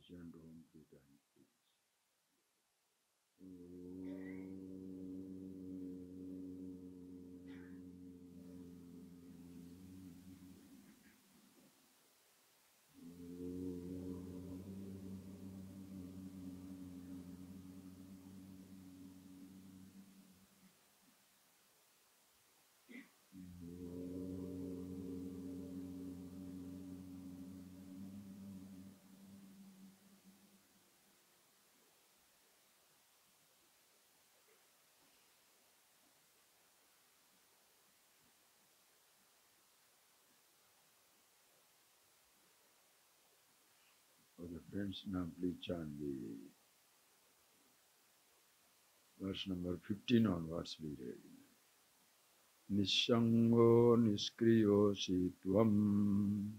chant Om 3 times, please. Okay, friends, now please chant the verse number 15 onwards, we read. Nishango niskriyosi tvam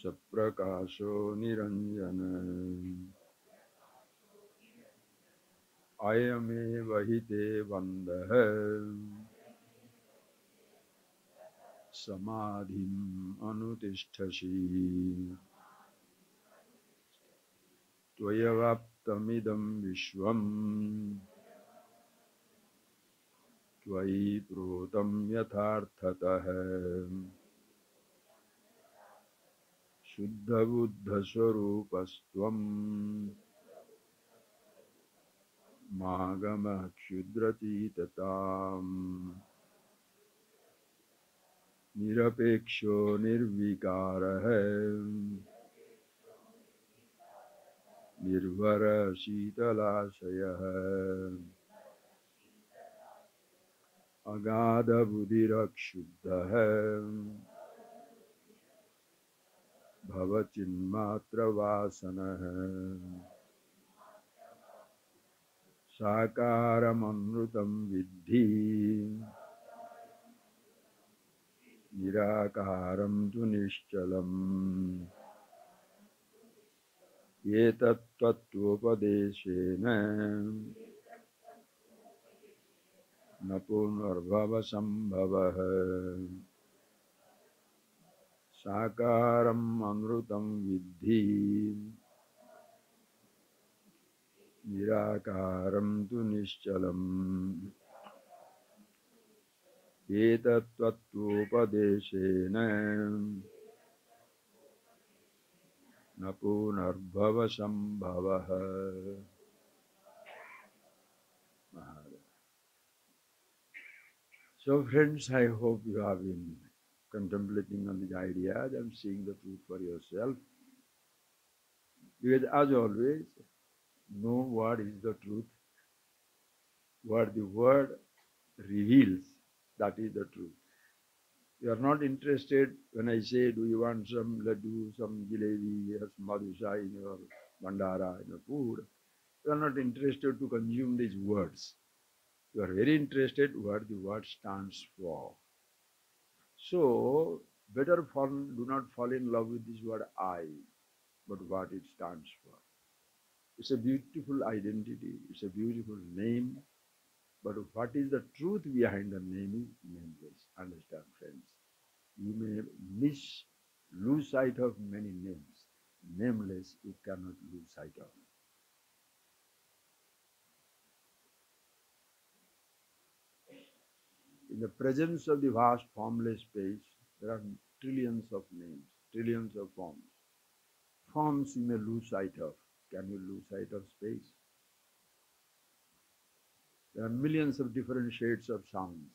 saprakasho niranjana ayame vahite vandaha samadhim anutishthasi tvayavaptamidam vishvam tvayi protam yatharthatah Shuddha Buddha Swarupastvam Magama Kshudrachitatam Nirapeksho Nirvikaraha Nirvara Shitalashayaha Agada Buddhirakshuddhaha Bhavachinmatra Vasanaha Sakaramamrutam Vidhi Nirakaram tu Nishchalam Yetattvatupadeshena Napunarvava Sambhavaha Sakaram Amrutam Vidhi Nirakaram tu Nishchalam Yetattvatupadeshena Napunarvava Sambhavaha. So friends, I hope you have been contemplating on these ideas and seeing the truth for yourself. Because as always, know what is the truth. What the word reveals, that is the truth. You are not interested when I say, do you want some laddu, some jalebi, or some madhusha in your bandara, in your food. You are not interested to consume these words. You are very interested what the word stands for. So, better do not fall in love with this word I, but what it stands for. It's a beautiful identity, it's a beautiful name, but what is the truth behind the name is nameless. Understand, friends? You may lose sight of many names. Nameless, you cannot lose sight of. In the presence of the vast formless space, there are trillions of names, trillions of forms. Forms you may lose sight of. Can you lose sight of space? There are millions of different shades of sounds.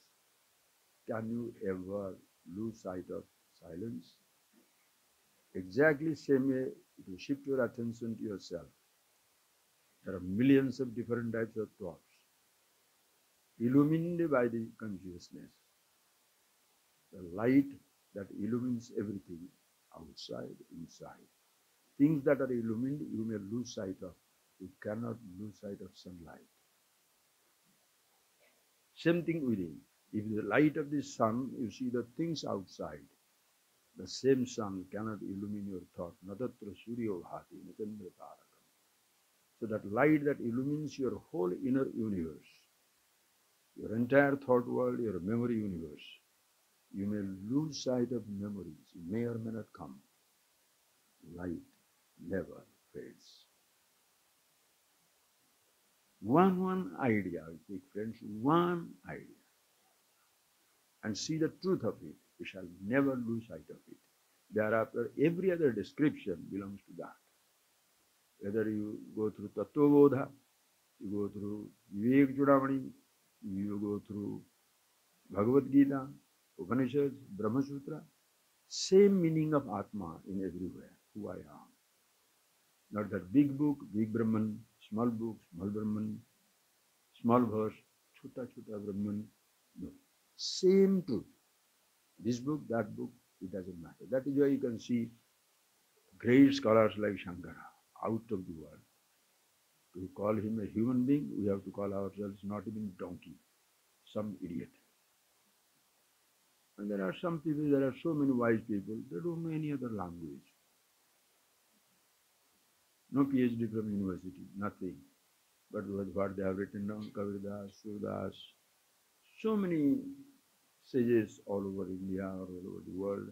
Can you ever lose sight of silence? Exactly same way, if you shift your attention to yourself, there are millions of different types of thoughts, illumined by the consciousness. The light that illumines everything, outside, inside. Things that are illumined, you may lose sight of. You cannot lose sight of sunlight. Same thing within. If the light of the sun, you see the things outside. The same sun cannot illumine your thought. Natatra suryo bhati, natandra tarakam. So that light that illumines your whole inner universe, your entire thought world, your memory universe, you may lose sight of memories. You may or may not come. light never fades. One idea, I take friends, one idea, and see the truth of it. We shall never lose sight of it. Thereafter, every other description belongs to that. Whether you go through Tattva Bodha, you go through Vivek Chudamani, you go through Bhagavad Gita, Upanishads, Brahma Sutra, same meaning of Atma in everywhere, who I am. Not that big book, big Brahman, small book, small Brahman, small verse, chota chota Brahman. No. Same truth. This book, that book, it doesn't matter. That is why you can see great scholars like Shankara out of the world. To call him a human being, we have to call ourselves not even donkey, some idiot. And there are some people, there are so many wise people, they don't know any other language. No PhD from university, nothing. But what they have written down, Kabirdas, Surdas, so many sages all over India or all over the world,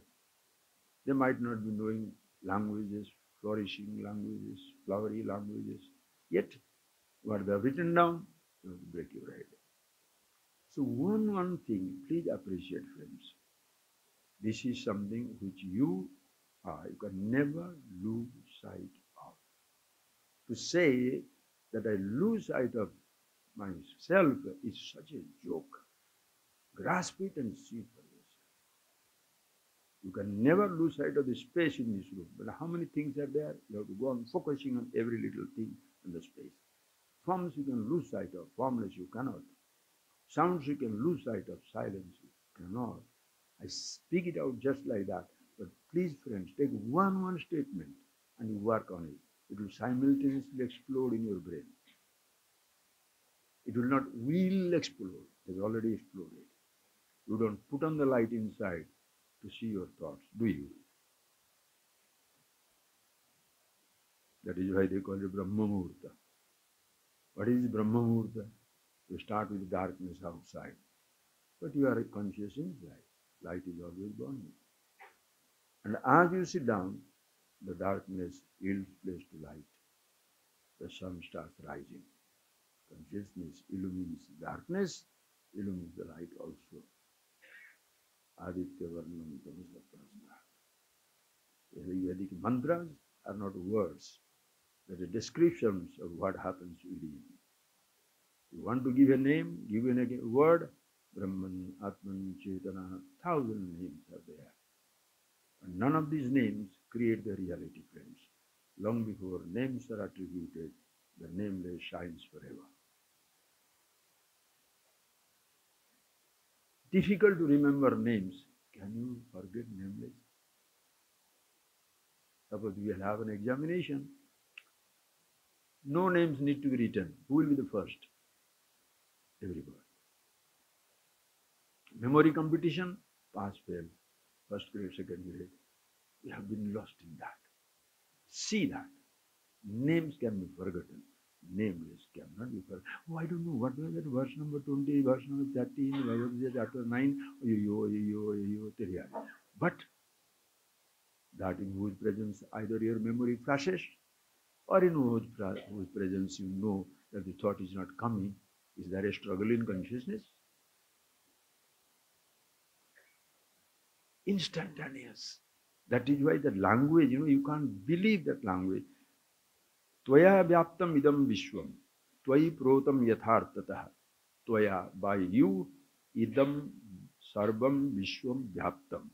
they might not be knowing languages, flourishing languages, flowery languages, yet what they have written down, you have to break your head. So one thing, please appreciate, friends. This is something which you can never lose sight of. To say that I lose sight of myself is such a joke. Grasp it and see it for yourself. You can never lose sight of the space in this room. But how many things are there? You have to go on focusing on every little thing in the space. Forms you can lose sight of, formless you cannot. Sounds you can lose sight of, silence you cannot. I speak it out just like that. But please, friends, take one statement and you work on it. It will simultaneously explode in your brain. It will not will explode. It has already exploded. You don't put on the light inside to see your thoughts, do you? That is why they call it Brahma Muhurta. What is Brahma Muhurta? You start with darkness outside, but you are conscious inside. Light is always burning. And as you sit down, the darkness yields place to light. The sun starts rising. Consciousness illumines darkness, illumines the light also. Aditya Varnam Tamasa Prasna. The Vedic mantras are not words, they are descriptions of what happens within. You want to give a name, give a word, Brahman, Atman, Chetana, 1,000 names are there. And none of these names create the reality, friends. Long before names are attributed, the nameless shines forever. Difficult to remember names. Can you forget nameless? Suppose we will have an examination. No names need to be written. Who will be the first? Everybody. Memory competition, pass, fail, first grade, second grade. We have been lost in that. See that. Names can be forgotten. Nameless cannot be forgotten. Oh, I don't know. What was that? Verse number 20, verse number 13, Bhagavad Gita chapter 9. But that in whose presence either your memory flashes or in whose presence you know that the thought is not coming. Is there a struggle in consciousness? Instantaneous. That is why the language, you can't believe that language. Tvaya vyaptam idam vishwam. Tvayi protam yathartatah. Tvaya, by you, idam sarvam vishwam vyaptam.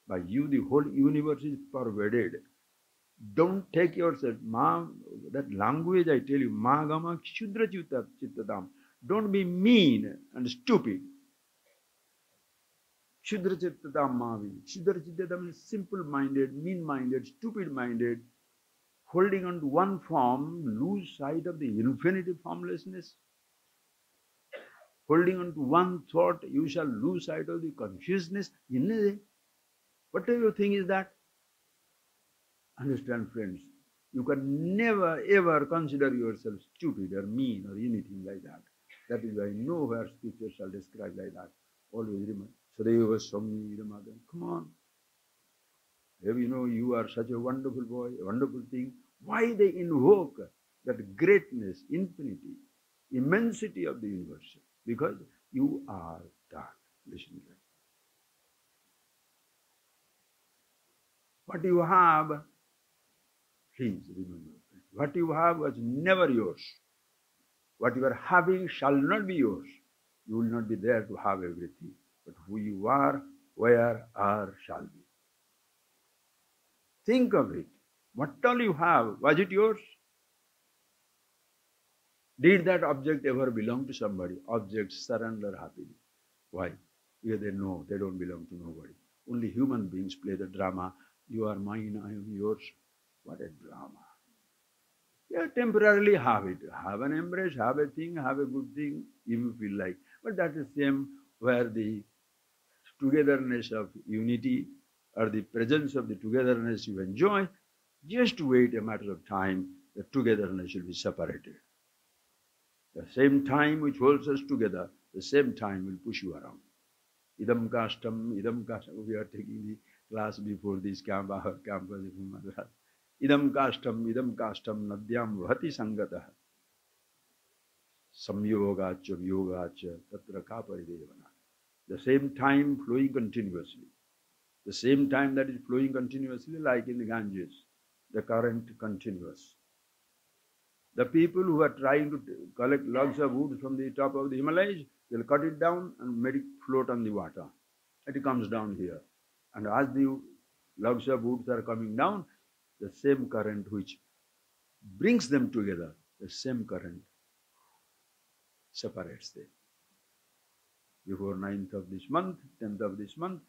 By you, the whole universe is pervaded. Don't take yourself, that language I tell you, magama kshudra chittatam. Don't be mean and stupid. Kshudra chittatam mavi. Kshudra chittatam is simple-minded, mean-minded, stupid-minded. Holding on to one form, lose sight of the infinite formlessness. Holding on to one thought, you shall lose sight of the consciousness. Whatever you think is that. Understand, friends, you can never ever consider yourself stupid or mean or anything like that. That is why nowhere scripture shall describe like that. Always remember, Sadeva Swami Ramadan. Come on. You know, you are such a wonderful boy, a wonderful thing. Why they invoke that greatness, infinity, immensity of the universe? Because you are that. Listen to that. What you have, please remember, what you have was never yours. What you are having shall not be yours. You will not be there to have everything. But who you are, where, are, shall be. Think of it. What all you have, was it yours? Did that object ever belong to somebody? Objects surrender happily. Why? Because they know they don't belong to nobody. Only human beings play the drama. You are mine, I am yours. What a drama. Yeah, temporarily have it. Have an embrace, have a thing, have a good thing, if you feel like. But that is the same where the togetherness of unity or the presence of the togetherness you enjoy, just wait a matter of time, the togetherness will be separated. The same time which holds us together, the same time will push you around. Idam kashtam. We are taking the class before this camp, our campus in Madras. Idam kashtam, nadyam vahati sangatah. Samyogacha, vyogacha, tatra ka paridevana. The same time flowing continuously. The same time that is flowing continuously, like in the Ganges, the current continuous. The people who are trying to collect logs of wood from the top of the Himalayas, they'll cut it down and make it float on the water. It comes down here. And as the logs of wood are coming down, the same current which brings them together, the same current separates them. Before 9th of this month, 10th of this month,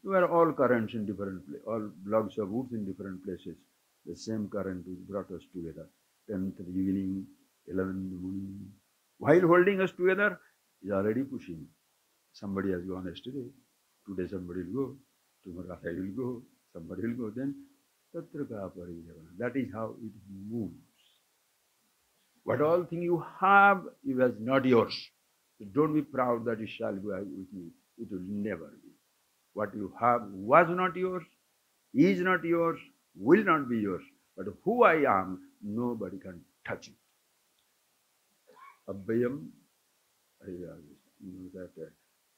there were all currents in different places, all logs of wood in different places. The same current which brought us together. 10th evening, 11th in the morning. While holding us together, is already pushing. Somebody has gone yesterday. Today somebody will go. Tomorrow I will go. Somebody will go. Then, that is how it moves. What all thing you have, it was not yours. So don't be proud that it shall go with me. It will never be. What you have was not yours, is not yours, will not be yours. But who I am, nobody can touch it. Abhayam, you know that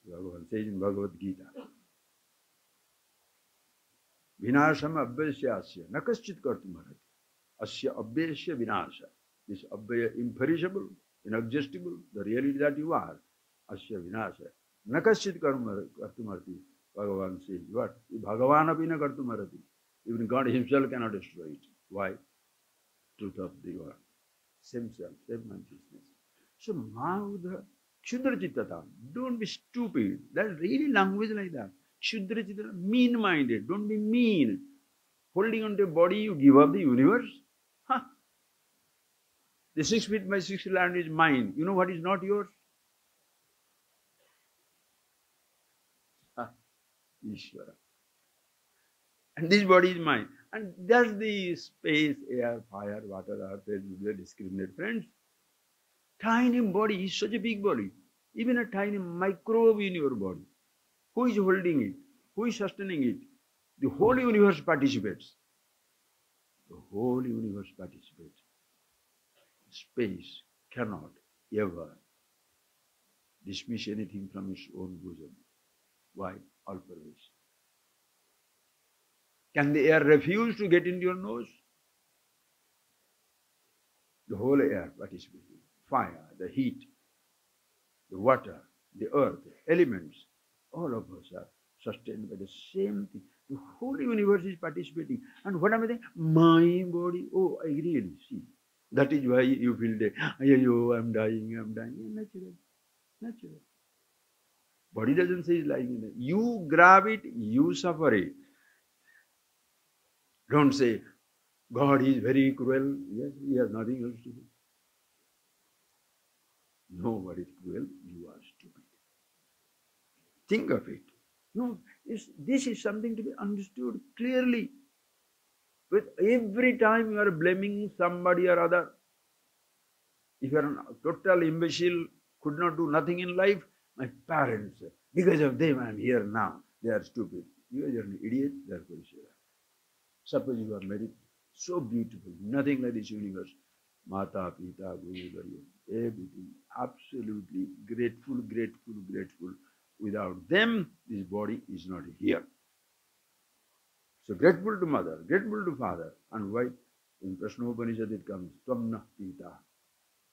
Bhagavan says in Bhagavad Gita. Vinasham abhyasya asya, nakaschit kartum arhati. Asya abhyasya vinasha. This abhaya, imperishable, inexhaustible, the reality that you are. Asya vinasha. Nakaschit kartum arhati. Bhagavan says, what? Bhagavan apina kartum arhati. Even God himself cannot destroy it. Why? Truth of the word. Same self, same consciousness. So now the Kshudra Chittata, don't be stupid. That's really language like that. Kshudra Chittata, mean-minded. Don't be mean. Holding on to a body, you give up the universe? Huh? The 6 feet by 6 land is mine. You know what is not yours? Huh? Ishvara. And this body is mine. And that's the space, air, fire, water, earth, they discriminate. Friends, tiny body is such a big body. Even a tiny microbe in your body. Who is holding it? Who is sustaining it? The whole universe participates. The whole universe participates. Space cannot ever dismiss anything from its own bosom. Why? All pervasive. Can the air refuse to get into your nose? The whole air participates. Fire, the heat, the water, the earth, the elements, all of us are sustained by the same thing. The whole universe is participating. And what am I saying? My body, oh, I really see. That is why you feel that, oh, I'm dying. Yeah, natural. Natural. Body doesn't say it's lying in there. You grab it, you suffer it. Don't say, God is very cruel. Yes, he has nothing else to do. Nobody is cruel, you are stupid. Think of it. No, this is something to be understood clearly. With every time you are blaming somebody or other, if you are a total imbecile, could not do nothing in life, my parents, because of them I am here now, they are stupid. You are an idiot, therefore you say that. Suppose you are married, so beautiful, nothing like this universe. Mata, Pita, Guru, Guru, everything, absolutely grateful, grateful, grateful. Without them, this body is not here. So grateful to mother, grateful to father. And why? In Prashnopanishad it comes, Tvamna Pita.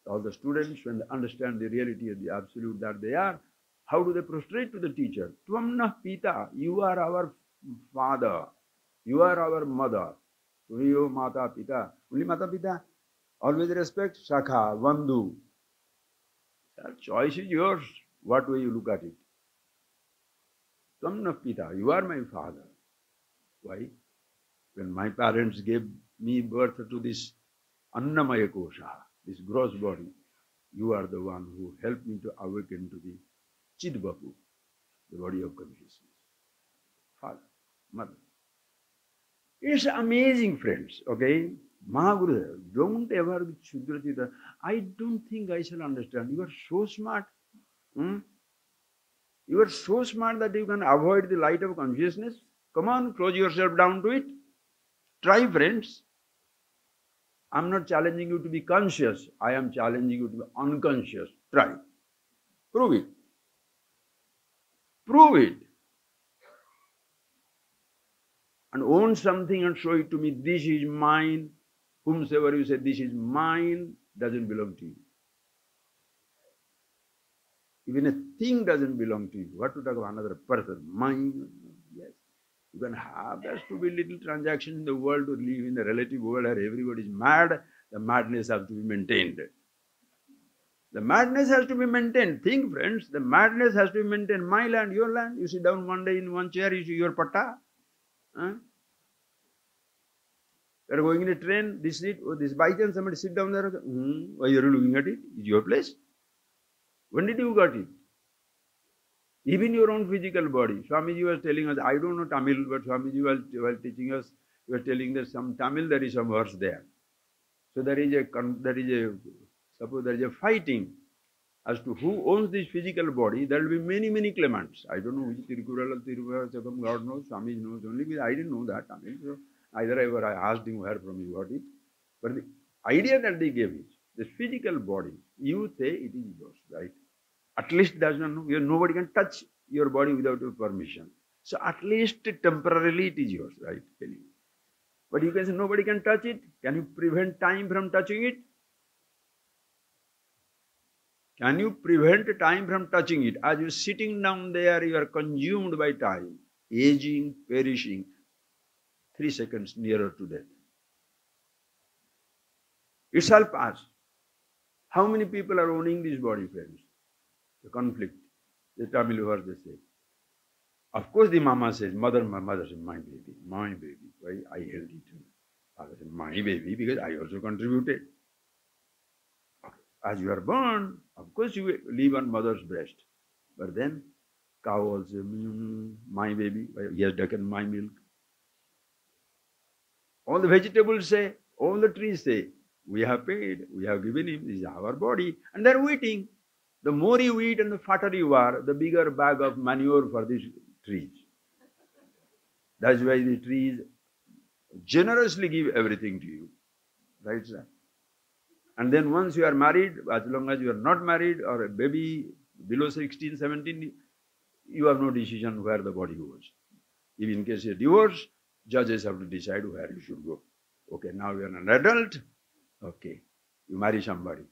All the students, when they understand the reality of the absolute that they are, how do they prostrate to the teacher? Tvamna Pita, you are our father, you are our mother. Turiyo Mata Pita. Only Mata Pita. Always respect, Shakha, Vandu. Choice is yours. What way you look at it? Tvamna Pita, you are my father. Why? When my parents gave me birth to this Annamaya Kosha, this gross body, you are the one who helped me to awaken to the Chidbapu, the body of consciousness. Father, mother. It's amazing, friends, okay? Mahaguru, don't ever be Shudrachita. I don't think I shall understand. You are so smart. You are so smart that you can avoid the light of consciousness. Come on, close yourself down to it. Try, friends. I'm not challenging you to be conscious. I am challenging you to be unconscious. Try. Prove it. Prove it. And own something and show it to me. This is mine. Whomsoever you say, this is mine, doesn't belong to you. Even a thing doesn't belong to you. What to talk about another person? Mine. Yes. You can have, there's to be little transaction in the world to live in the relative world where everybody is mad. The madness has to be maintained. The madness has to be maintained. Think, friends, the madness has to be maintained. My land, your land. You sit down one day in one chair, you see your patta. Huh? You are going in a train, this seat, or this by chance somebody sit down there. Why are you looking at it? It's your place. When did you got it? Even your own physical body. Swamiji was telling us, I don't know Tamil, but Swamiji was teaching us, he was telling that some Tamil, there is some verse there. So suppose there is a fighting as to who owns this physical body. There will be many, many claimants. I don't know which Tirukural, Tiruvara, God knows, Swamiji knows only, because I didn't know that Tamil. So either I asked him where from he got it. But the idea that they gave is, this physical body, you say it is yours, right? At least does not know, nobody can touch your body without your permission. So at least temporarily it is yours, right? But you can say nobody can touch it. Can you prevent time from touching it? Can you prevent time from touching it? As you're sitting down there, you are consumed by time, aging, perishing, 3 seconds nearer to death. It shall pass. How many people are owning this body, friends? The conflict. The Tamil verse they say. Of course, the mama says, mother says, my baby, my baby. Why? I held it. Father said, my baby, because I also contributed. As you are born, of course you live on mother's breast. But then, cow also, my baby, he has taken my milk. All the vegetables say, all the trees say, we have paid, we have given him, this is our body, and they're eating. The more you eat and the fatter you are, the bigger bag of manure for these trees. That's why the trees generously give everything to you. Right, sir? And then once you are married, as long as you are not married or a baby below 16, 17, you have no decision where the body goes. If in case you are divorced, judges have to decide where you should go. Okay, now you are an adult. Okay, you marry somebody.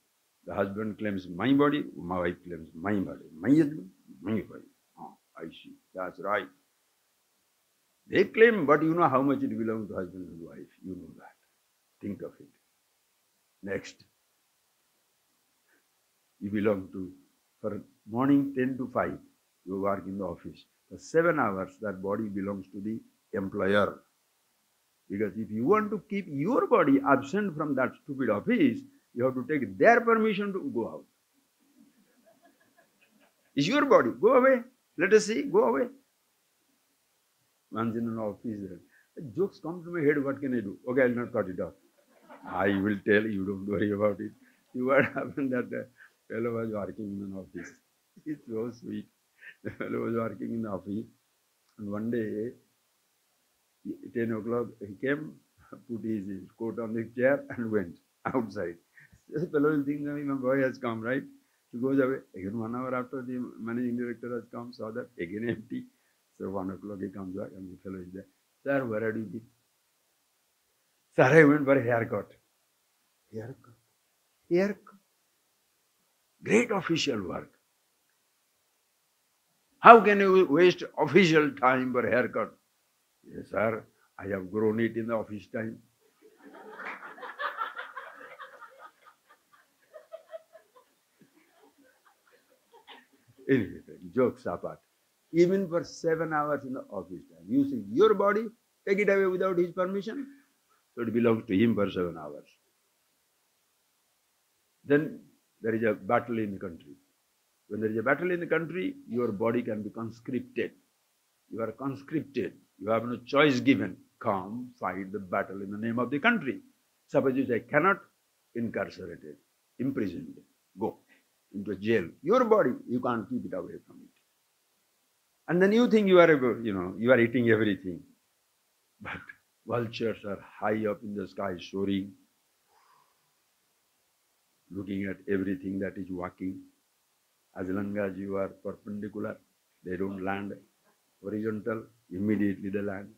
The husband claims my body, my wife claims my body. My husband, my body. Oh, I see. That's right. They claim, but you know how much it belongs to husband and wife. You know that. Think of it. Next. You belong to, for morning 10 to 5, you work in the office. For 7 hours, that body belongs to the employer. Because if you want to keep your body absent from that stupid office, you have to take their permission to go out. It's your body. Go away. Let us see. Go away. Once in an office, jokes come to my head. What can I do? Okay, I'll not cut it off. I will tell you. Don't worry about it. See what happened that fellow was working in an office. It's so sweet. The fellow was working in the office. And one day, 10 o'clock he came, put his coat on the chair and went outside. The fellow will think, my boy has come, right? He goes away. Again, 1 hour after the managing director has come, saw that again empty. So 1 o'clock he comes back and the fellow is there. Sir, where have you been? Sir, I went for a haircut. Haircut. Haircut. Great official work. How can you waste official time for haircut? Yes, sir, I have grown it in the office time. Anyway, jokes apart. Even for 7 hours in the office time, you see your body, take it away without his permission, so it belongs to him for 7 hours. Then there is a battle in the country. When there is a battle in the country, your body can be conscripted. You are conscripted. You have no choice given. Come, fight the battle in the name of the country. Suppose you say, cannot, incarcerated, imprisoned, go into a jail. Your body, you can't keep it away from it. And then you think you are, you are eating everything. But vultures are high up in the sky, soaring, looking at everything that is walking. As long as you are perpendicular, they don't land horizontal, immediately they land.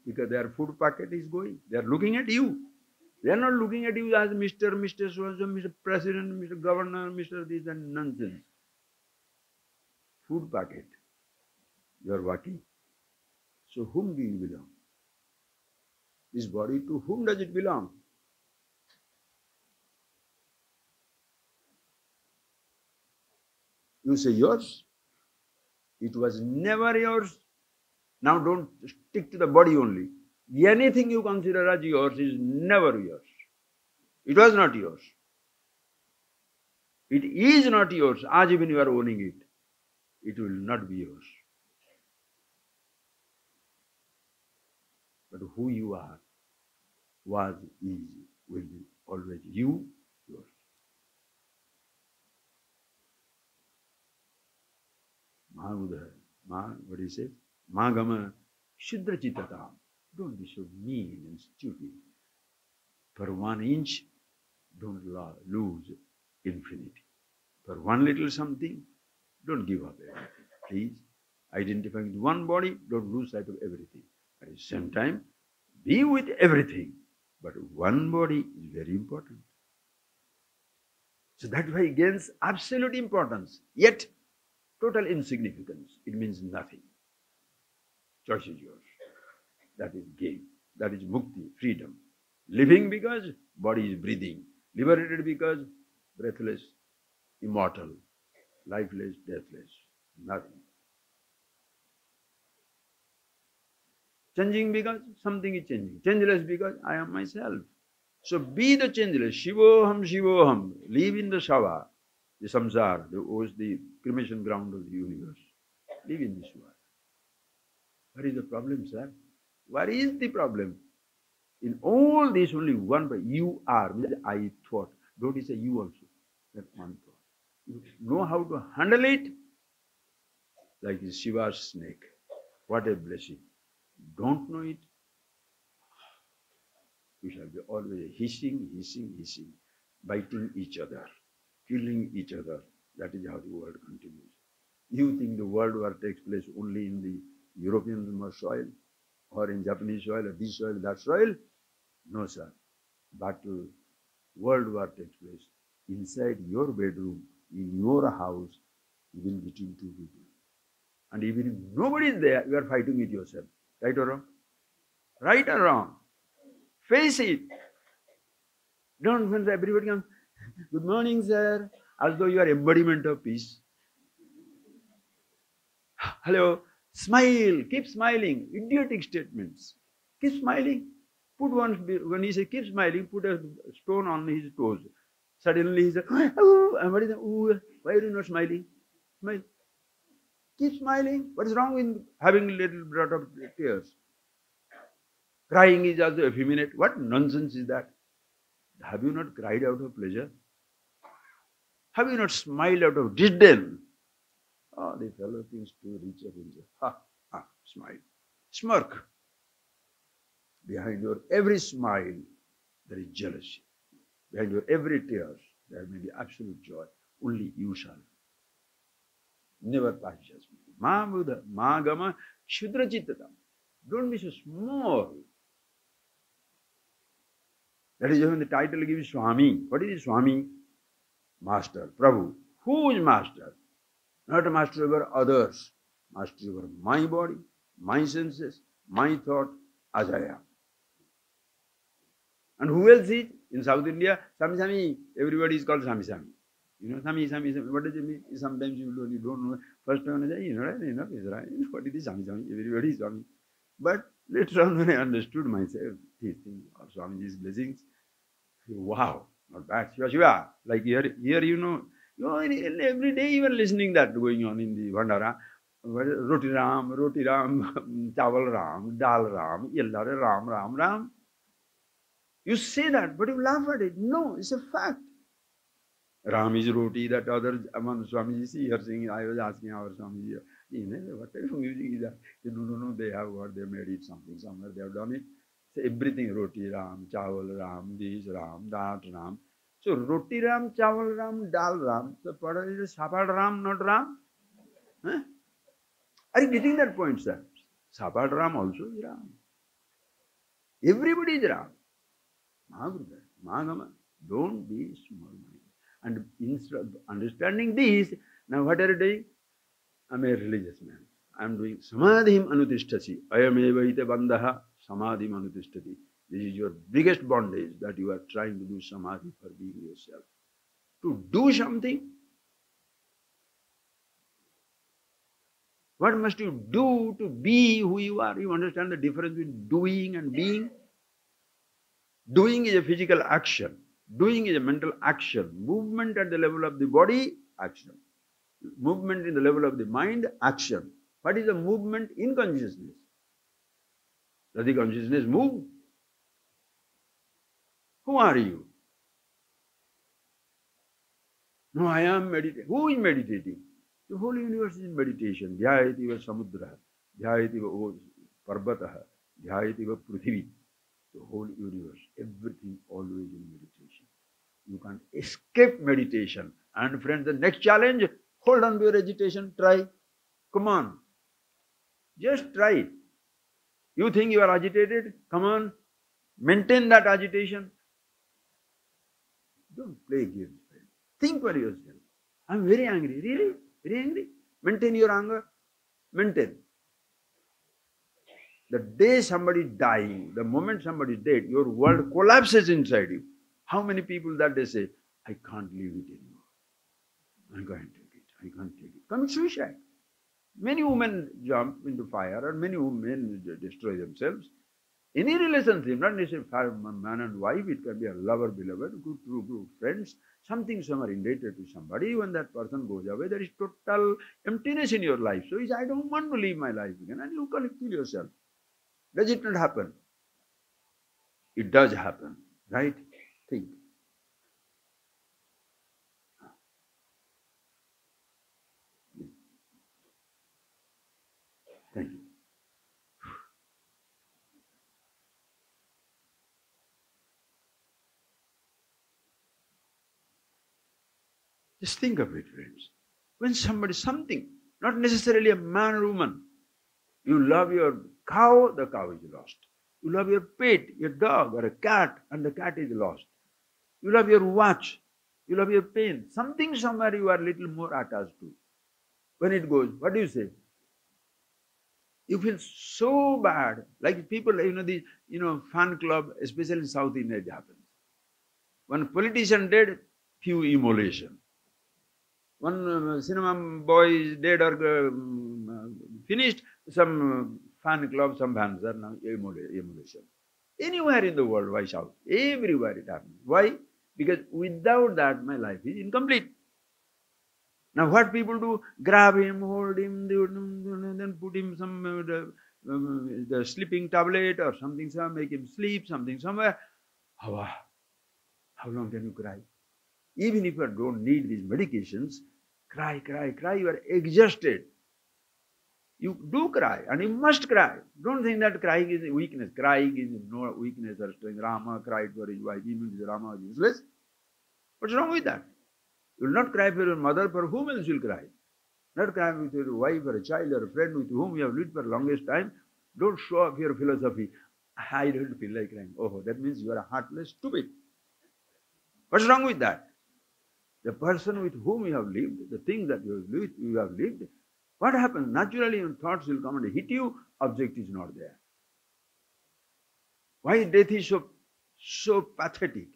Because their food packet is going. They are looking at you. They are not looking at you as Mr. So-and-so, Mr. President, Mr. Governor, Mr. this and nonsense. Food packet. You are walking. So whom do you belong? This body, to whom does it belong? You say yours. It was never yours. Now don't stick to the body only. Anything you consider as yours is never yours. It was not yours. It is not yours. As even you are owning it, it will not be yours. But who you are, was, is, will be always you, yours. What do you say? Magama Shudra Chitatam. Don't be so mean and stupid. For 1 inch, don't lose infinity. For one little something, don't give up everything. Please, identifying with one body, don't lose sight of everything. At the same time, be with everything. But one body is very important. So that's why it gains absolute importance, yet total insignificance. It means nothing. Choice is yours. That is gain. That is mukti, freedom. Living because body is breathing. Liberated because breathless, immortal, lifeless, deathless, nothing. Changing because something is changing. Changeless because I am myself. So be the changeless. Shivoham, Shivoham. Live in the Shava, the samsara, the cremation ground of the universe. Live in this world. What is the problem, sir? What is the problem? In all this, only one, but you are. I thought. Don't you say you also? That one thought. You know how to handle it? Like Shiva's snake. What a blessing. Don't know it? We shall be always hissing, hissing, hissing, biting each other, killing each other. That is how the world continues. You think the world war takes place only in the European soil, or in Japanese soil, or this soil, that soil? No, sir. Battle, world war takes place inside your bedroom, in your house, even between two people. And even if nobody is there, you are fighting with yourself. Right or wrong? Right or wrong? Face it. Don't, when everybody comes, good morning, sir, as though you are embodiment of peace. Hello, smile, keep smiling. Idiotic statements. Keep smiling. Put one, when he says keep smiling, put a stone on his toes. Suddenly he says, oh, and what is that? Ooh, why are you not smiling? Smile. Keep smiling. What is wrong with having a little drop of tears? Crying is also effeminate. What nonsense is that? Have you not cried out of pleasure? Have you not smiled out of disdain? Oh, the fellow thinks to reach up and say, ha, ha, smile. Smirk. Behind your every smile, there is jealousy. Behind your every tears, there may be absolute joy. Only you shall. Never pass judgment. Ma Buddha, Ma Gama, Shudra Chittatam. Don't be so small. That is when the title gives Swami. What is Swami? Master, Prabhu. Who is master? Not a master over others. Master over my body, my senses, my thought, as I am. And who else is? In South India, Sami Sami. Everybody is called Sami Sami. You know, Sami Sami. What does it mean? Sometimes you don't know. First time, enough is right. What is Sami Sami? Everybody is Swami. But later on, when I understood myself, these things are Swamiji's blessings. Wow, not bad. Shiva Shiva. Like here every day you are listening that going on in the Vandara. Roti Ram, Chawal Ram, Dal Ram, Yellare Ram, Ram, Ram. You say that, but you laugh at it. No, it's a fact. Ram is roti, that other among Swamiji, see here saying, I was asking our Swamiji, what type of music is that? No, they have got, they made it something, somewhere they have done it. So everything, roti Ram, Chawal Ram, this Ram, that Ram. So roti Ram, Chawal Ram, Dal Ram. So what is it? Sapad Ram, not Ram? Huh? Are you getting that point, sir? Sapad Ram also is Ram. Everybody is Ram. Mahagurudev, Mahagama, don't be small-minded. And instead of understanding this, now what are you doing? I'm a religious man. I'm doing Samadhim Anutishthasi. Ayameva ite bandhaha Samadhim Anutishthati. This is your biggest bondage, that you are trying to do Samadhi for being yourself. To do something, what must you do to be who you are? You understand the difference between doing and being? Doing is a physical action. Doing is a mental action. Movement at the level of the body, action. Movement in the level of the mind, action. What is the movement in consciousness? Does the consciousness move? Who are you? No, I am meditating. Who is meditating? The whole universe is in meditation. Dhyayativa samudraha, dhyayativa parvataha, dhyayativa prithvi. The whole universe, everything always in meditation. You can't escape meditation. And friends, the next challenge, hold on to your agitation, try. Come on. Just try. You think you are agitated? Come on. Maintain that agitation. Don't play games, friends. Think for yourself. I'm very angry. Really? Very angry? Maintain your anger. Maintain. The day somebody is dying, the moment somebody is dead, your world collapses inside you. How many people that they say, I can't live it anymore. I can't take it. I can't take it. Commit suicide. Many women jump into fire and many women destroy themselves. Any relationship, not necessarily man and wife, it can be a lover, beloved, good, true friends. Something some are indebted to somebody. When that person goes away, there is total emptiness in your life. So I don't want to live my life again. And you can kill yourself. Does it not happen? It does happen, right? Think. Thank you. Just think of it, friends. When something, not necessarily a man or woman, you love your cow, the cow is lost. You love your pet, your dog or a cat, and the cat is lost. You love your watch, you love your pen. Something somewhere you are a little more attached to. When it goes, what do you say? You feel so bad. Like people, fan club, especially in South India, it happens. One politician dead, few immolation. One cinema boy is dead or finished, some fan club, some fans are now emulation. Anywhere in the world, why South? Everywhere it happens. Why? Because without that, my life is incomplete. Now what people do? Grab him, hold him, then put him some the sleeping tablet or something, make him sleep, something somewhere. How long can you cry? Even if you don't need these medications, cry, you are exhausted. You do cry and you must cry. Don't think that crying is a weakness. Crying is no weakness or strength. Rama cried for his wife, even if Rama was useless. What's wrong with that? You will not cry for your mother, for whom else you will cry? Not cry with your wife or a child or a friend with whom you have lived for the longest time. Don't show off your philosophy. I don't feel like crying. Oh, that means you are a heartless, stupid. What's wrong with that? The person with whom you have lived, the things that you have lived, what happens? Naturally, your thoughts will come and hit you. Object is not there. Why death is so pathetic?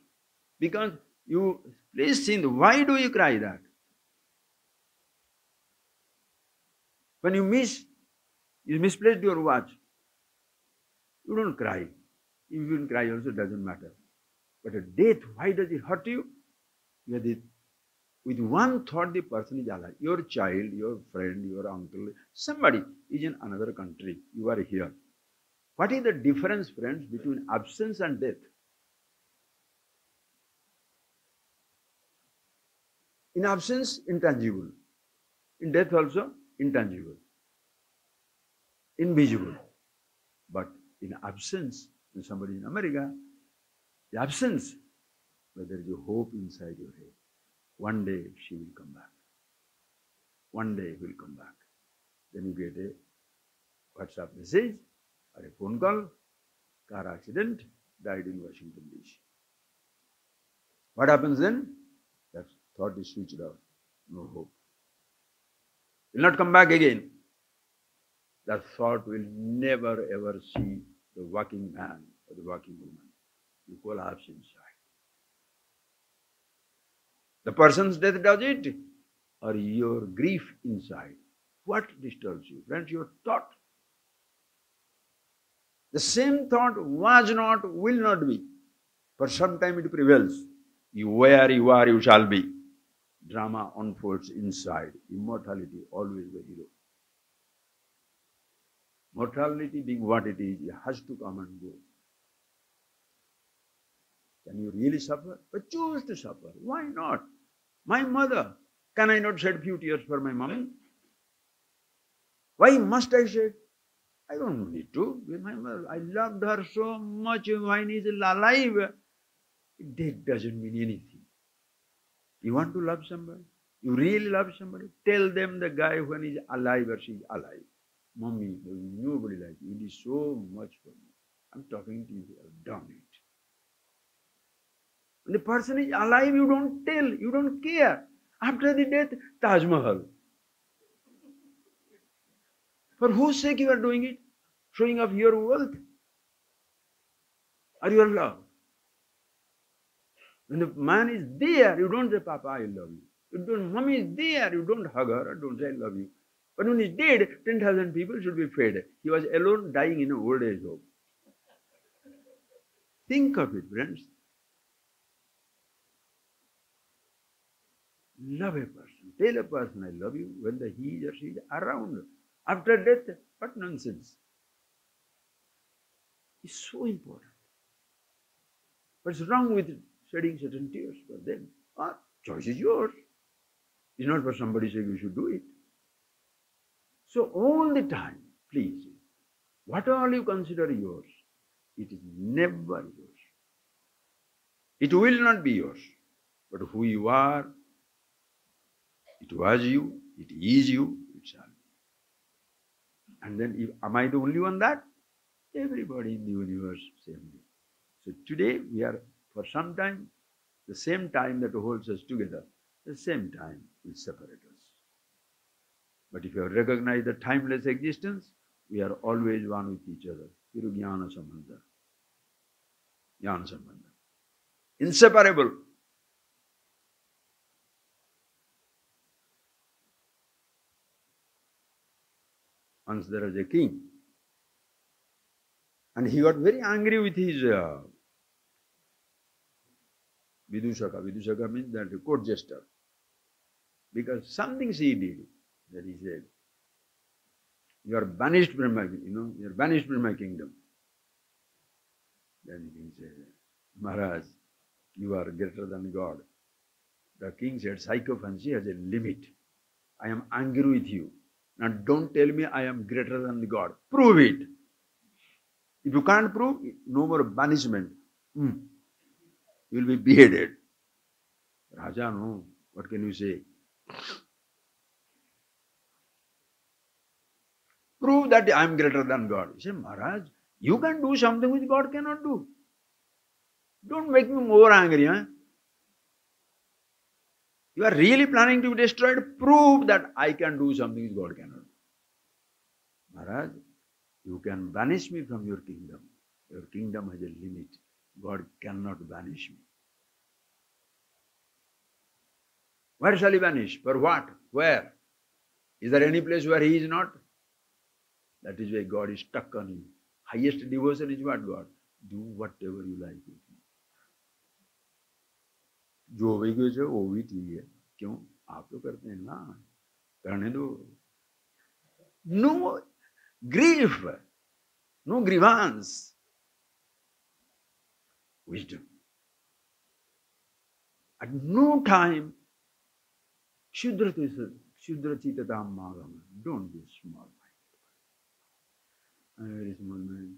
Because you please think, why do you cry that? When you misplaced your watch, you don't cry. If you don't cry also, doesn't matter. But a death, why does it hurt you? With one thought, the person is alive. Your child, your friend, your uncle, somebody is in another country. You are here. What is the difference, friends, between absence and death? In absence, intangible. In death also, intangible. Invisible. But in absence, when somebody in America, the absence, where there is a hope inside your head. One day she will come back. One day he will come back. Then you get a WhatsApp message or a phone call, car accident, died in Washington, D.C. What happens then? That thought is switched off. No hope. Will not come back again. That thought will never ever see the working man or the working woman. You collapse inside. The person's death does it, or your grief inside. What disturbs you? Friends, your thought. The same thought was not, will not be. For some time it prevails. Where you are, you shall be. Drama unfolds inside. Immortality, always the hero. Mortality being what it is, it has to come and go. Can you really suffer? But choose to suffer. Why not? My mother, can I not shed few tears for my mommy? Why must I shed? I don't need to. My mother, I loved her so much when he's alive. Death doesn't mean anything. You want to love somebody? You really love somebody? Tell them the guy when he's alive or she's alive. Mommy, there is nobody like you. You did so much for me. I'm talking to you. I've done it. When the person is alive, you don't tell, you don't care. After the death, Taj Mahal. For whose sake you are doing it? Showing off your wealth or your love. When the man is there, you don't say, Papa, I love you. You don't, Mommy is there, you don't hug her or don't say, I love you. But when he's dead, 10,000 people should be fed. He was alone dying in an old age home. Think of it, friends. Love a person. Tell a person, I love you, when the he or she is around. After death, what nonsense. It's so important. What's wrong with shedding certain tears for them? Choice is yours. It's not for somebody saying you should do it. So all the time, please, what all you consider yours, it is never yours. It will not be yours. But who you are, it was you, it is you, it shall be. And then, am I the only one that? Everybody in the universe, same way. So today, we are, for some time, the same time that holds us together, the same time will separate us. But if you have recognized the timeless existence, we are always one with each other. Hiru Jnana Sambandha. Jnana Sambandha. Inseparable. Once there was a king, and he got very angry with his Vidushaka. Vidushaka means that court jester. Because some things he did, that he said, you are banished from my, you are banished from my kingdom. Then the king said, Maharaj, you are greater than God. The king said, sycophancy has a limit. I am angry with you. Now don't tell me I am greater than the God. Prove it. If you can't prove, no more banishment. You will be beheaded. Raja, no. What can you say? Prove that I am greater than God. You say, Maharaj, you can do something which God cannot do. Don't make me more angry. Huh? You are really planning to be destroyed. Prove that I can do something which God cannot do. Maharaj, you can banish me from your kingdom. Your kingdom has a limit. God cannot banish me. Where shall he vanish? For what? Where? Is there any place where he is not? That is why God is stuck on you. Highest devotion is what, God? Do whatever you like with me. जो भी कुछ है वो भी ठीक है. क्यों? आप तो करते हैं ना. करने दो. No grief, no grievance. Wisdom. At no time, Shudra Chitatam Magam. Don't be small minded. I'm a very small man.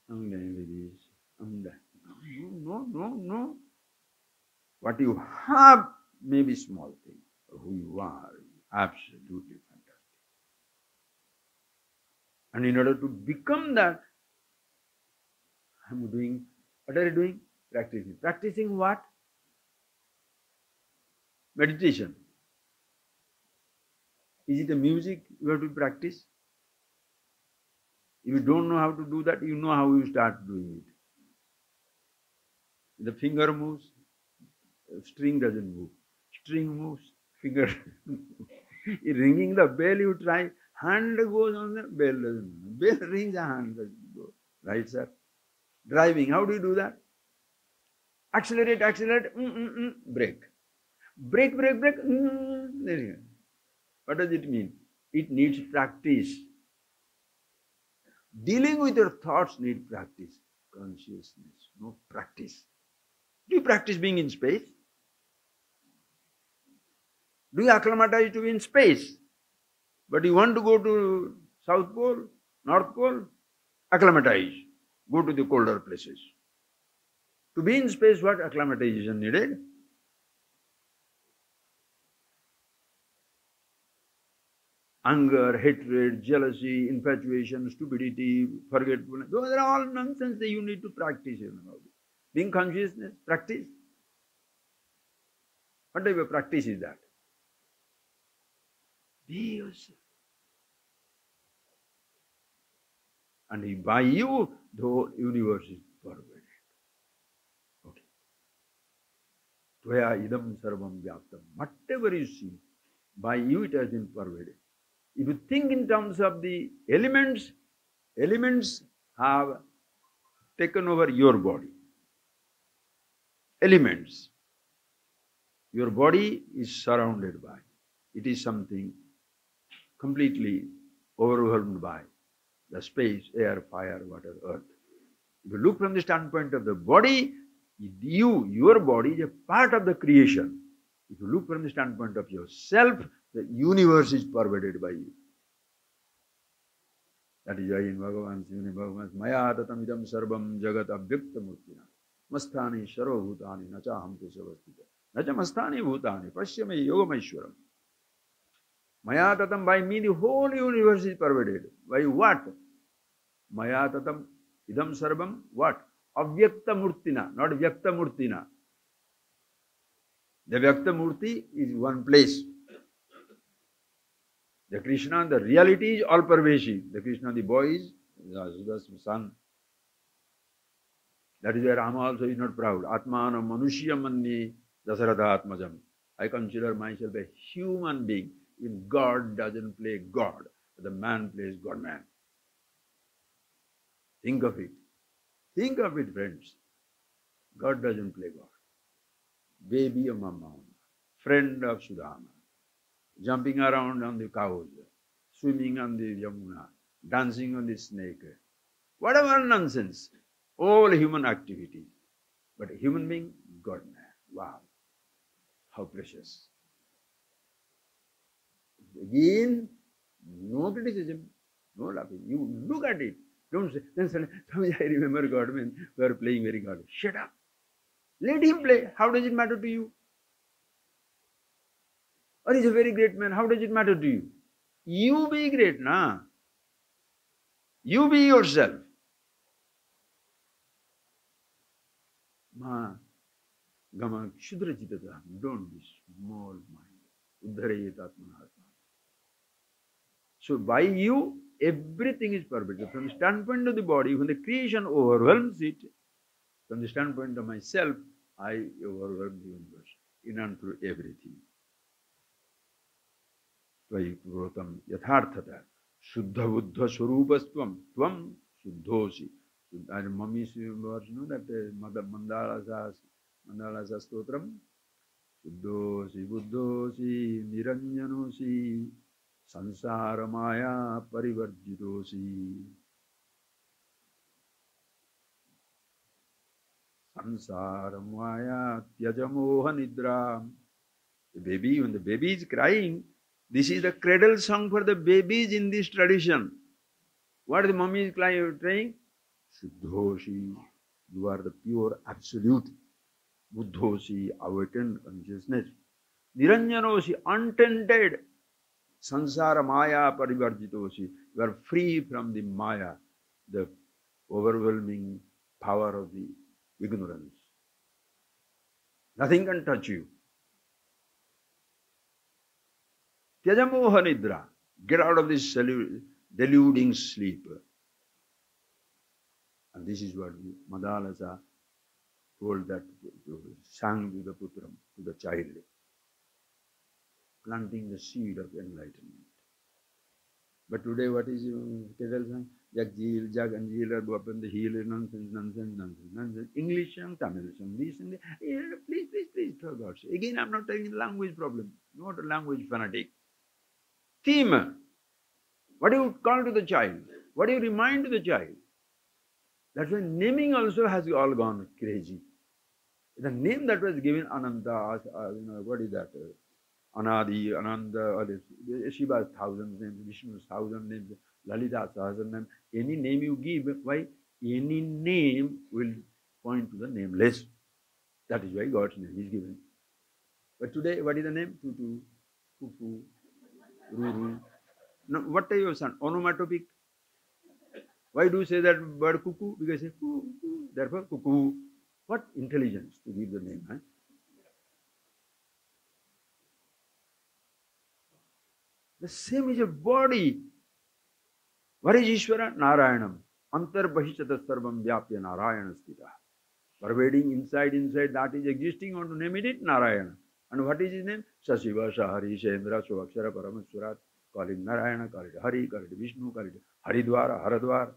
I'm dying with this. I'm dying. No. What you have may be small thing. Who you are, absolutely fantastic. And in order to become that, I'm doing, what are you doing? Practicing. Practicing what? Meditation. Is it a music you have to practice? If you don't know how to do that, you know how you start doing it. The finger moves, string doesn't move. String moves, finger ringing the bell you try, hand goes on the bell doesn't move. Bell rings, a hand doesn't go. Right, sir? Driving, how do you do that? Accelerate, brake. Brake. What does it mean? It needs practice. Dealing with your thoughts needs practice. Consciousness, no practice. Do you practice being in space? Do you acclimatize to be in space? But you want to go to South Pole, North Pole? Acclimatize. Go to the colder places. To be in space, what acclimatization needed? Anger, hatred, jealousy, infatuation, stupidity, forgetfulness. Those are all nonsense that you need to practice. Being consciousness, practice. What type of practice is that? Be yourself. And by you, the whole universe is pervaded. Okay. Tvaya idam sarvam vyaptam. Whatever you see, by you it has been pervaded. If you think in terms of the elements, elements have taken over your body. Elements. Your body is surrounded by. It is something completely overwhelmed by the space, air, fire, water, earth. If you look from the standpoint of the body, your body is a part of the creation. If you look from the standpoint of yourself, the universe is pervaded by you. That is why in Bhagavan's Maya tatam idam sarvam jagat abhyakta murtina masthani sharo bhutani nacha hamte savastita nacha masthani bhutani pashyame yogamaishwaram. Maya tatam, by me the whole universe is pervaded. By what? Maya tatam idam sarvam, what? Avyakta murtina, not vyakta murtina. The vyakta murti is one place. The Krishna, the reality is all pervasive. The Krishna, the boy is Yasuda's son. That is why Rama also is not proud. Atmana manushya manni Dasaratha atmajam. I consider myself a human being. Even God doesn't play God. The man plays God-man. Think of it. Think of it, friends. God doesn't play God. Baby of Mama, friend of Sudhama, jumping around on the cows, swimming on the Yamuna, dancing on the snake. Whatever nonsense. All human activities. But a human being, God-man. Wow. How precious. Again, No criticism, no laughing. You look at it. Don't say, then suddenly, I remember God when we are playing very God. Shut up. Let him play. How does it matter to you? Or he's a very great man. How does it matter to you? You be great, na? You be yourself. Ma, gama, kshudra chitata. Don't be small mind. Uddharayet atmanatma. So by you, everything is perfect. From the standpoint of the body, when the creation overwhelms it, from the standpoint of myself, I overwhelm the universe in and through everything. Tvayikrotam yatharthata shuddha buddha swarupastvam tvam shuddhosi. And Mummy verse, you know that mandala stotram shuddhosi buddhosi niranjanosi sansara maya parivarjitosi. Sansara maya tyajamoha nidra. The baby, when the baby is crying, this is the cradle song for the babies in this tradition. What the mummy is trying? Shuddhosi, you are the pure absolute. Buddhosi, awakened consciousness. Niranjanosi, untainted. Sansara maya parivarjitosi, you are free from the maya, the overwhelming power of the ignorance. Nothing can touch you. Tyajamoha nidra, get out of this deluding sleep. And this is what Madalasa told that, sang to the putram, to the child, planting the seed of enlightenment. But today what is Kerala song? Jagjil, Jag and Jil are up on the heel, nonsense. English song, Tamil song, this and that. Please, for God's sake. Again, I'm not telling language problem, not a language fanatic. Theme. What do you call to the child? What do you remind to the child? That's why naming also has all gone crazy. The name that was given Ananta, what is that? Anadi, Ananda, Shiva's 1,000 names, Vishnu's 1,000 names, Lalita's 1,000 names. Any name you give, why? Any name will point to the nameless. That is why God's name is given. But today, what is the name? Tutu, Kuku, Ruru. No, what are your son? Onomatopic. Why do you say that word cuckoo? Because you say cuckoo, therefore cuckoo. What intelligence to give the name? Huh? The same is a body. What is Ishvara? Narayanam. Antar Bahishata Sarvam Vyapya Narayana Stita. Pervading inside, that is existing. Want to name it? Narayana. And what is his name? Sasiva, Sahari, Shendra, Swakshara, Paramaswarat. Call it Narayana, call it Hari, call it Vishnu, call it Haridwara, Haradwar.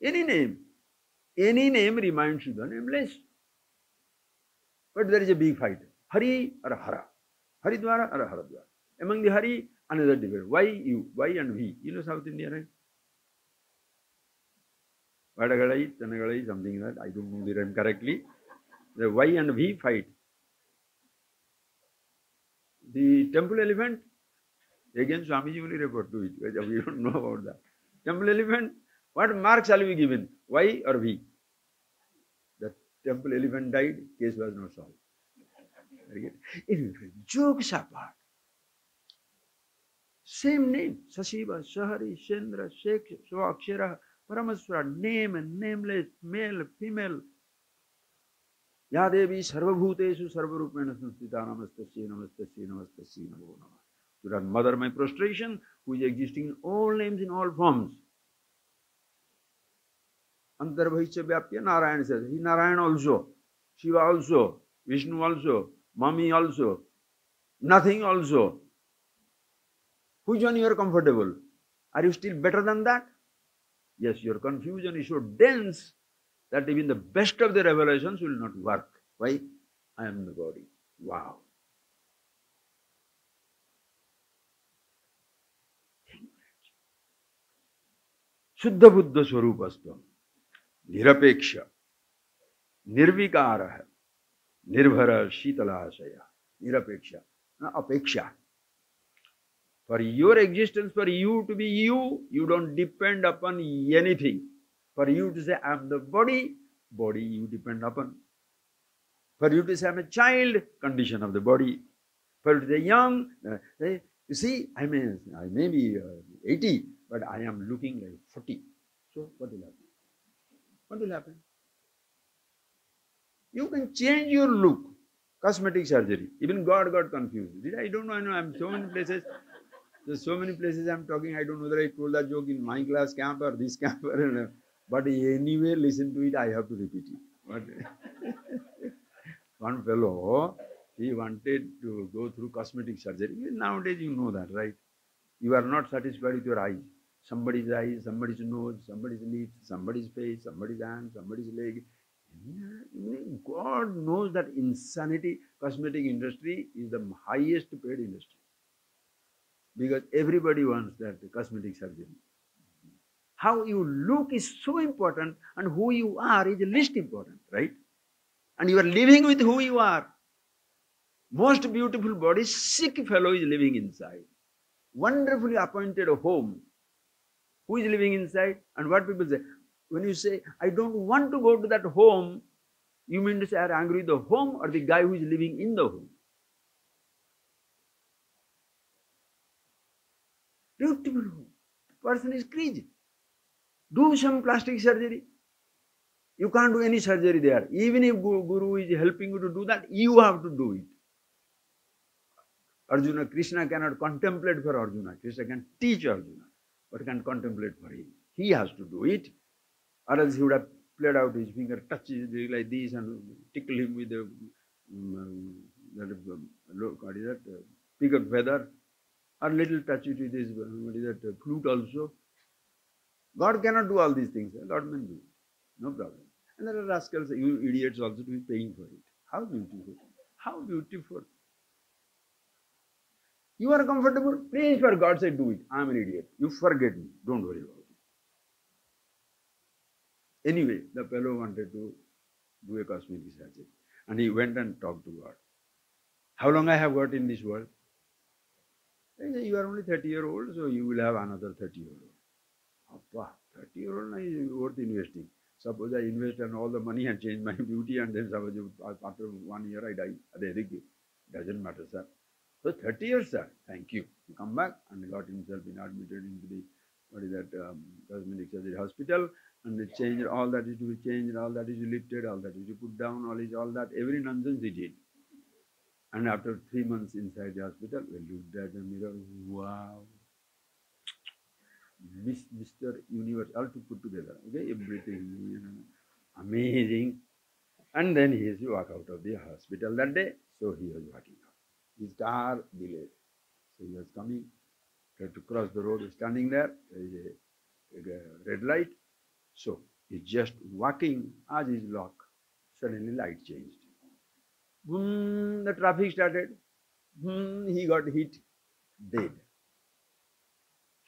Any name reminds you the nameless. But there is a big fight. Hari or Hara. Haridwara or Haradwara. Among the Hari, another debate. Why you? Why and we? You know South India, right? Vadagalai, Tanagalai, something like that. I don't know the rhyme correctly. The why and we fight. The temple elephant, again Swamiji only referred to it. We don't know about that. Temple elephant, what mark shall be given? Why or we? The temple elephant died, case was not solved. Anyway, jokes apart. Same name, Sasiva, Sahari, Shendra, Shekh, Swakshara, Paramaswara, name and nameless, male, female. Ya Devi Sarvabhutesu Sarvarupena Sanstita Namastasya Namastasya Namastasya Namo Namah. To that mother, my prostration, who is existing in all names, in all forms. Antarbhaisya Vyapya, Narayana says. He Narayana also, Shiva also, Vishnu also, Mummy also, nothing also. Which one you are comfortable? Are you still better than that? Yes, your confusion is so dense that even the best of the revelations will not work. Why? I am the body. Wow. Shuddha Buddha Swarupastvam. Nirapeksha. Nirvikara. Nirbhara Shitalasaya. Nirapeksha. Apeksha. For your existence, for you to be you, you don't depend upon anything. For you to say, I am the body, body you depend upon. For you to say, I am a child, condition of the body. For you to say, young, you see, I may be 80, but I am looking like 40. So what will happen? What will happen? You can change your look. Cosmetic surgery. Even God got confused. I don't know, I'm so many places. There's so many places I'm talking. I don't know whether I told that joke in my class camp or this camp. But anyway, listen to it. I have to repeat it. But one fellow, he wanted to go through cosmetic surgery. Nowadays, you know that, right? You are not satisfied with your eyes. Somebody's eyes, somebody's nose, somebody's lips, somebody's face, somebody's hand, somebody's leg. God knows that insanity, cosmetic industry is the highest paid industry. Because everybody wants that cosmetic surgery. How you look is so important, and who you are is least important, right? And you are living with who you are. Most beautiful body, sick fellow is living inside. Wonderfully appointed home. Who is living inside? And what people say? When you say, I don't want to go to that home, you mean to say, are angry with the home or the guy who is living in the home? Beautiful home. Person is crazy. Do some plastic surgery. You can't do any surgery there. Even if Guru is helping you to do that, you have to do it. Arjuna, Krishna cannot contemplate for Arjuna. Krishna can teach Arjuna, but can contemplate for him. He has to do it. Or else he would have played out his finger, touch it like this and tickle him with the peacock feather. Or little touch it with his flute also. God cannot do all these things. Lord men do. No problem. And there are rascals, you idiots also to be paying for it. How beautiful. How beautiful. You are comfortable? Please, for God's sake, do it. I am an idiot. You forget me. Don't worry about it. Anyway, the fellow wanted to do a cosmetic surgery. And he went and talked to God. How long I have got in this world? He said, you are only 30-year-old, so you will have another 30-year-old. Appa, 30-year-old is worth investing. Suppose I invest and all the money and change my beauty, and then suppose after 1 year I die. Doesn't matter, sir. So 30 years, sir. Thank you. He come back and got himself been admitted into the cosmetic surgery hospital, and they changed all that is to be changed, all that is lifted, all that is to put down, all that every nonsense he did. And after 3 months inside the hospital, we looked at the mirror. Wow, Mr. Universe, all to put together. Okay, everything amazing. And then he has to walk out of the hospital that day. So he was walking out. His car delayed. So he was coming, tried to cross the road, standing there. There is a red light. So he's just walking as his lock. Suddenly light changed. Boom, the traffic started. Boom, he got hit, dead.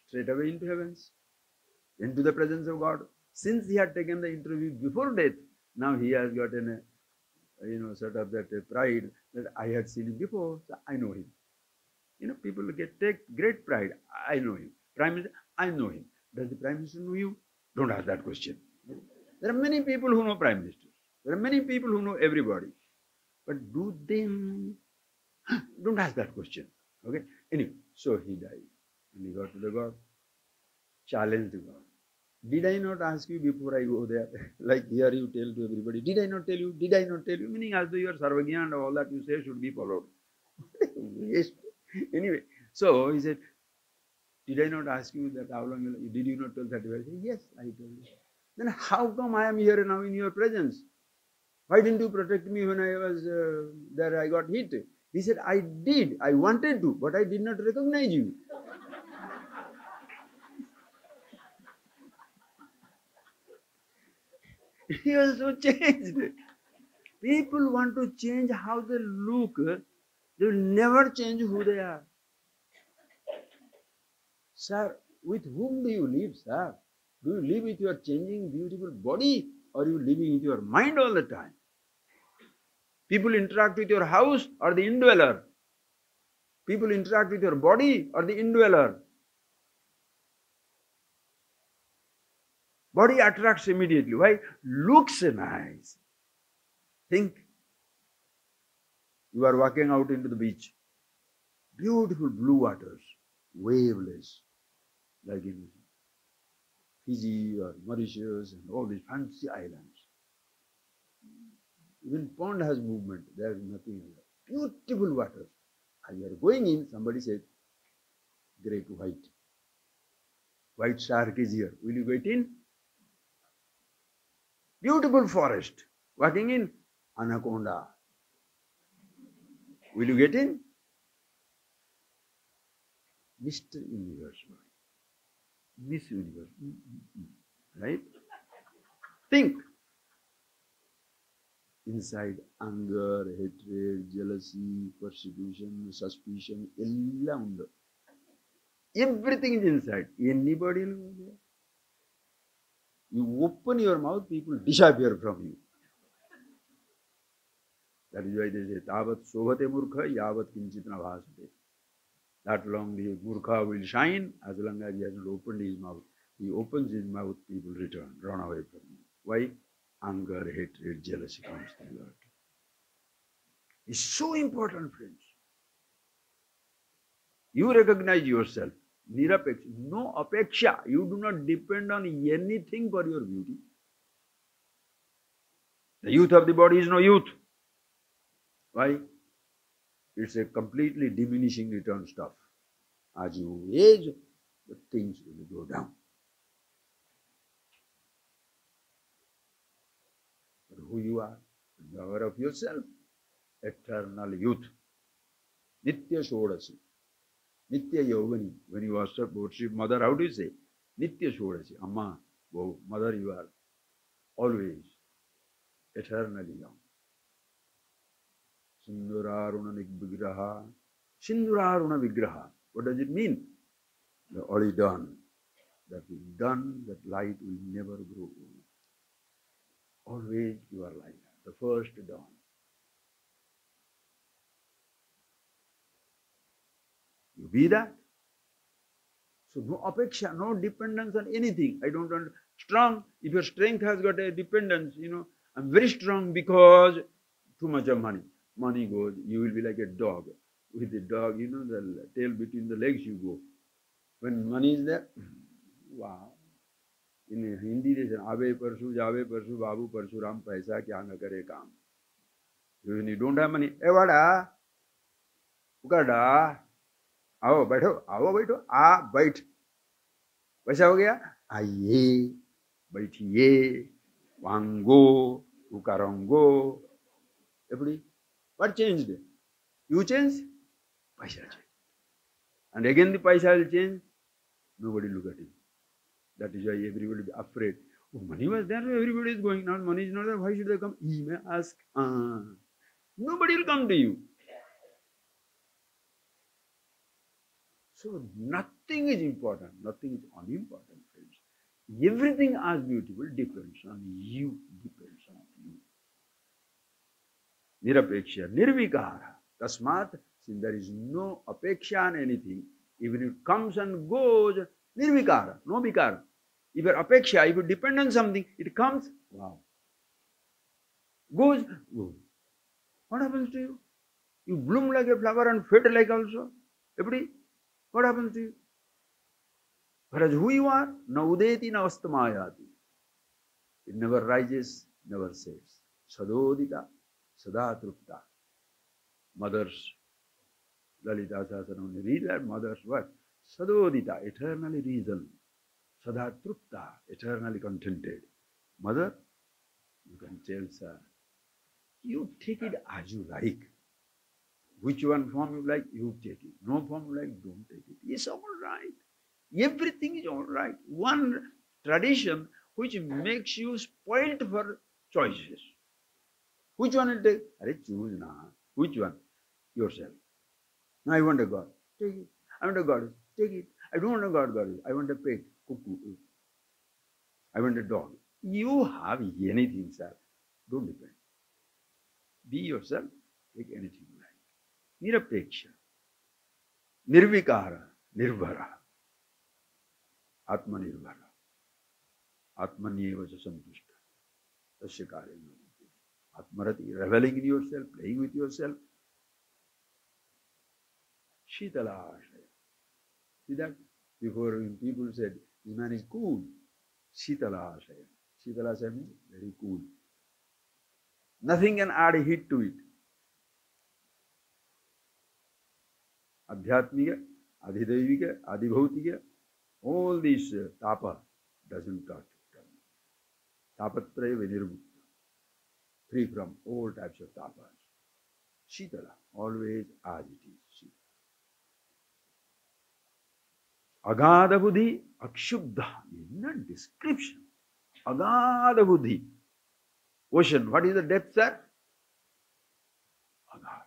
Straight away into heavens, into the presence of God. Since he had taken the interview before death, now he has gotten a sort of that pride that I had seen him before, so I know him. People take great pride. I know him. Prime Minister, I know him. Does the Prime Minister know you? Don't ask that question. There are many people who know Prime Minister. There are many people who know everybody. But do they know? Don't ask that question. Okay? Anyway, so he died. And he got to the God, challenged God. Did I not ask you before I go there? Like here you tell to everybody, did I not tell you? Did I not tell you? Meaning as though you are Sarvagya and all that you say should be followed. Yes. Anyway, so he said, did I not ask you that how long, did you not tell that? I said, yes, I told you. Then how come I am here now in your presence? Why didn't you protect me when I was there, I got hit? He said, I did. I wanted to, but I did not recognize you. He was so changed. People want to change how they look. They will never change who they are. Sir, with whom do you live, sir? Do you live with your changing beautiful body, or are you living with your mind all the time? People interact with your house or the indweller. People interact with your body or the indweller. Body attracts immediately. Why? Looks nice. Think. You are walking out into the beach. Beautiful blue waters, waveless, like in Fiji or Mauritius and all these fancy islands. Even pond has movement. There is nothing else. Beautiful waters. As you are going in, somebody said, grey to white. White shark is here. Will you get in? Beautiful forest. Walking in, anaconda. Will you get in? Mr. Universe. Miss Universe. Right? Think. Inside anger, hatred, jealousy, persecution, suspicion, everything is inside. Anybody will go there. You open your mouth, people disappear from you. That is why they say, Tavat sobhate murkha, yavat kinchit na bhasate. That long the murkha will shine as long as he has not opened his mouth. He opens his mouth, people return, run away from him. Why? Anger, hatred, jealousy comes to the heart. It's so important, friends. You recognize yourself. Nirapeksha. No apeksha. You do not depend on anything for your beauty. The youth of the body is no youth. Why? It's a completely diminishing return stuff. As you age, the things will go down. But who you are, be aware of yourself. Eternal youth. Nitya Shodasi. Nitya Yogani. When you ask her worship mother, how do you say? Nitya Shodasi. Amma, oh, mother, you are always eternally young. Sinduraruna Vigraha. Sinduraruna Vigraha. What does it mean? The already done. That is done, that light will never grow old. Always you are like that. The first dawn. You be that. So no apeksha, no dependence on anything. I don't want strong. If your strength has got a dependence, I'm very strong because too much of money. Money goes, you will be like a dog. With the dog, the tail between the legs you go. When money is there, wow. In Hindi they say, Abe Parsu, Jave Parsu, Babu Parsu, Ram Paisa, Kya na kare kaam. When you don't have money, vada, ukada, आओ बैठो आ बैठ वैसा हो गया आइए बैठिए वांगो उकारोंगो everybody what changed you change paisa change and again the paisa will change nobody look at it that is why everybody is afraid oh money was there everybody is going now money is not there why should they come he may ask nobody will come to you. So nothing is important, nothing is unimportant, friends. Everything as beautiful depends on you, depends on you. Nirapeksha, nirvikara. Tasmat, since there is no apeksha on anything, even if it comes and goes, nirvikara, no vikara. If you're apeksha, if you depend on something, it comes, wow. Goes, goes. What happens to you? You bloom like a flower and fade like also. Everybody? What happens to you? Whereas who you are, na udeti na astamayati. It never rises, never sets. Sadodita, sada trupta. Mothers, Lalita Sahasranam, read that mothers what? Sadodita, eternally risen. Sada trupta, eternally contented. Mother, you can tell sir, you take it as you like. Which one form you like, you take it. No form you like, don't take it. It's all right. Everything is all right. One tradition which makes you spoiled for choices. Which one will take? Choose na. Which one? Yourself. No, I want a God. Take it. I want a God. Take it. I don't want a God. I want a pet. Cuckoo. I want a dog. You have anything, sir. Don't depend. Be yourself. Take anything you like. Nirapeksha. Nirvikara, nirvara, atmanirvara, atmanyeva cha santushta, tasya karyam navati. Atmarati, reveling in yourself, playing with yourself. Shitala ashaya. See that? Before when people said, this man is cool. Shitala ashaya. Shitala ashaya means very cool. Nothing can add heat to it. Adhyatmika, Adhidevika, Adhibhautika, all these tapa doesn't touch. Tapatraya vinirmukta. Free from all types of tapas. Shitala, always as it is. Agada buddhi, akshubdha, is not description. Agada buddhi. Ocean, what is the depth, sir? Agada.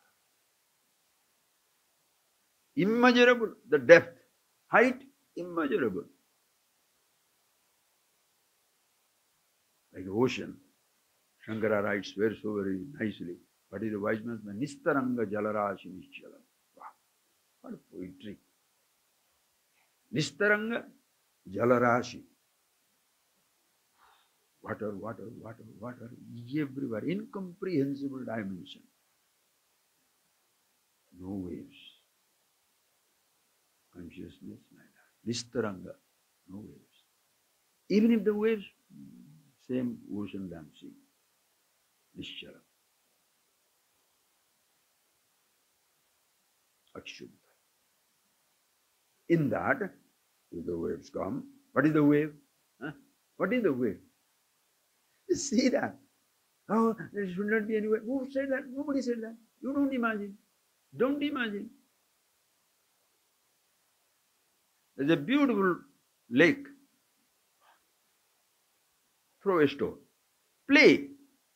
Immeasurable, the depth. Height, immeasurable. Like the ocean. Shankara writes very so very nicely. What is the wise man's name? Nistaranga jalarashi nischalam. Wow. What a poetry. Nistaranga jalarashi. Water, water, water, water, everywhere. Incomprehensible dimension. No waves. Consciousness like that. Nistaranga. No waves. Even if the waves, same ocean dancing. Nishchalam. Akshubha. In that, if the waves come, what is the wave? Huh? What is the wave? You see that. Oh, there should not be any wave. Who said that? Nobody said that. You don't imagine. Don't imagine. There's a beautiful lake. Throw a stone. Play.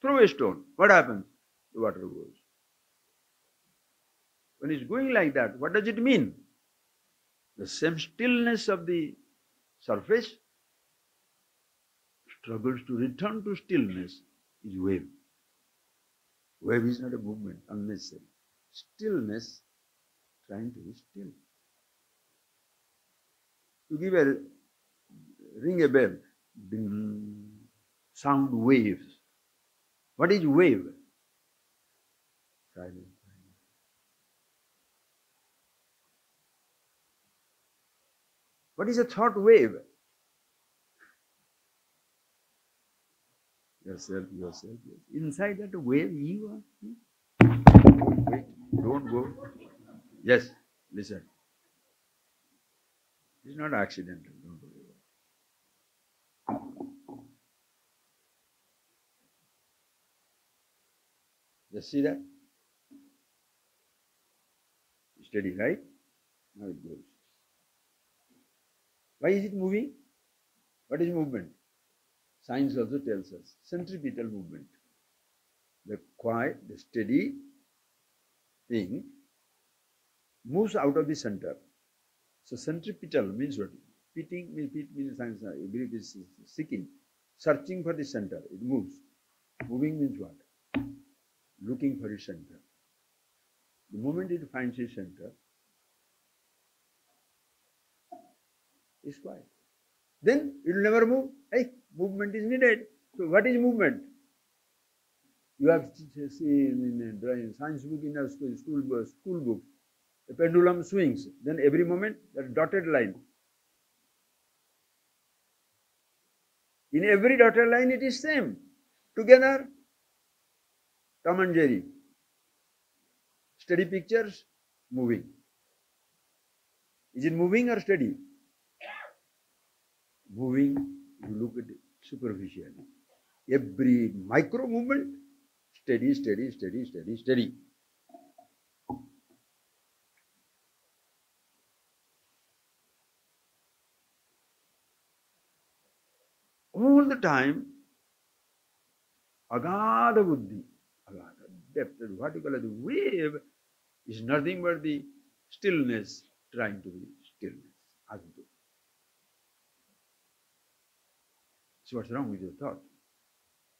Throw a stone. What happens? The water goes. When it's going like that, what does it mean? The same stillness of the surface struggles to return to stillness is wave. Wave is not a movement, unnecessary. Stillness, trying to be still. To give a, ring a bell, ding, sound waves. What is wave? Silence. What is a thought wave? Yourself, yourself, yourself. Inside that wave, you are. Wait, don't go. Yes, listen. It's not accidental, don't worry about it. Just see that? Steady, right? Now it goes. Why is it moving? What is movement? Science also tells us. Centripetal movement. The quiet, the steady thing moves out of the center. So centripetal means what? Pitting means science, Greek is seeking, searching for the center. It moves. Moving means what? Looking for its center. The moment it finds its center, it's quiet. Then it will never move. Hey, movement is needed. So what is movement? You have seen in a science book, in a school book, the pendulum swings. Then every moment, that dotted line. In every dotted line, it is same. Together, Tom and Jerry. Steady pictures, moving. Is it moving or steady? Moving, you look at it superficially. Every micro movement, steady, steady, steady, steady, steady. All the time, agada buddhi, agada depth, what you call it, the wave is nothing but the stillness trying to be stillness. Addu. So what's wrong with your thought?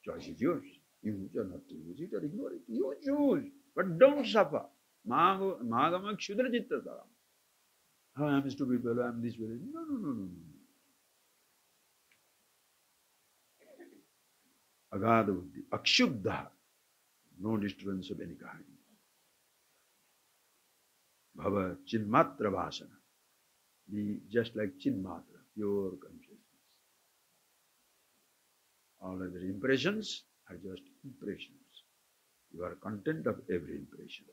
Choice is yours. You choose not to use it or ignore it. You choose, but don't suffer. Magama kshudra chitta saram. Oh, I am a stupid fellow, I am this fellow. No, no, no, no, no. Agada buddhi, akshubdha, no disturbance of any kind. Bhava chinmatra vasana, be just like chinmatra, pure consciousness. All other impressions are just impressions. You are content of every impression.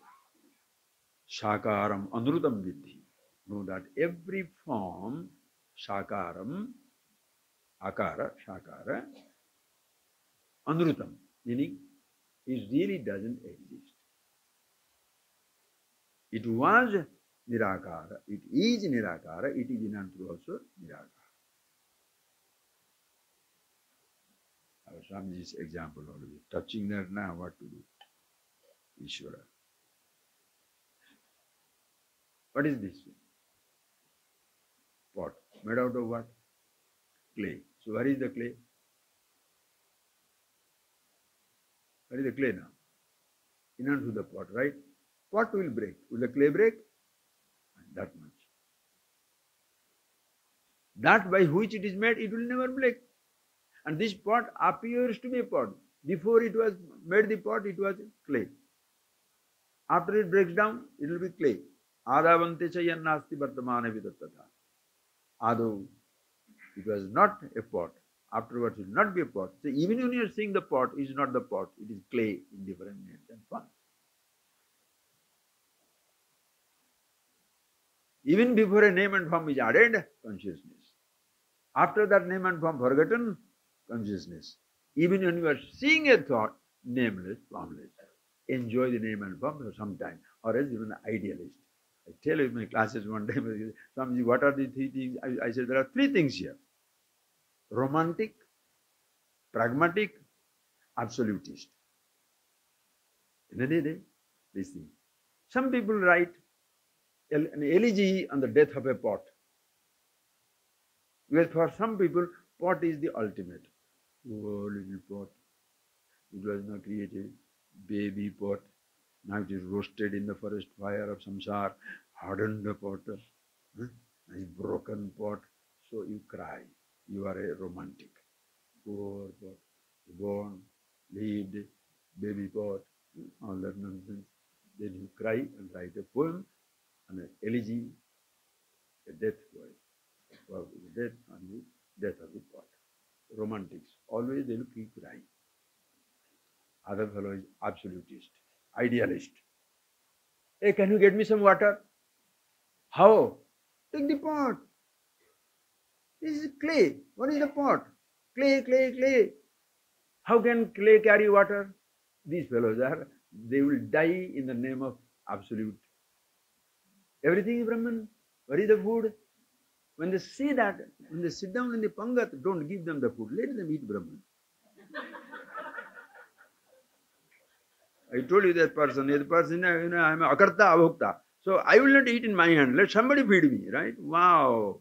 Shakaram anrutam vidhi. Know that every form, shakaram, akara, shakara, anrutam, meaning it really doesn't exist. It was nirakara, it is nirakara, it is in and through also nirakara. Swamiji's example already. Touching that now, what to do? Ishvara. What is this? Pot. Made out of what? Clay. So where is the clay? Where is the clay now? In and through the pot, right? Pot will break. Will the clay break? That much. That by which it is made, it will never break. And this pot appears to be a pot. Before it was made the pot, it was clay. After it breaks down, it will be clay. Adavante cha yannasti vartamana vidattatha. Ado, it was not a pot. Afterwards, it will not be a pot. So even when you are seeing the pot, it is not the pot. It is clay in different names and forms. Even before a name and form is added, consciousness. After that name and form forgotten, consciousness. Even when you are seeing a thought, nameless, formless. Enjoy the name and form for some time, or else even an idealist. I tell you in my classes one day, Swamiji, what are the three things? I said there are three things here. Romantic, pragmatic, absolutist. In any day, this thing. Some people write an elegy on the death of a pot. Because for some people, pot is the ultimate. Oh, little pot. It was not created. Baby pot. Now it is roasted in the forest fire of samsara. Hardened the pot. Nice broken pot. So you cry. You are a romantic. Poor pot. Born, lived, baby pot. All that nonsense. Then you cry and write a poem and an elegy, a death poem. For the death and the death of the pot. Romantics. Always they will keep crying. Other fellow is absolutist, idealist. Hey, can you get me some water? How? Take the pot. This is clay. What is the pot? Clay, clay, clay. How can clay carry water? These fellows are, they will die in the name of absolute. Everything is Brahman. What is the food? When they see that, when they sit down in the Pangat, don't give them the food. Let them eat Brahman. I told you that person, I am akarta abhokta. So I will not eat in my hand. Let somebody feed me, right? Wow.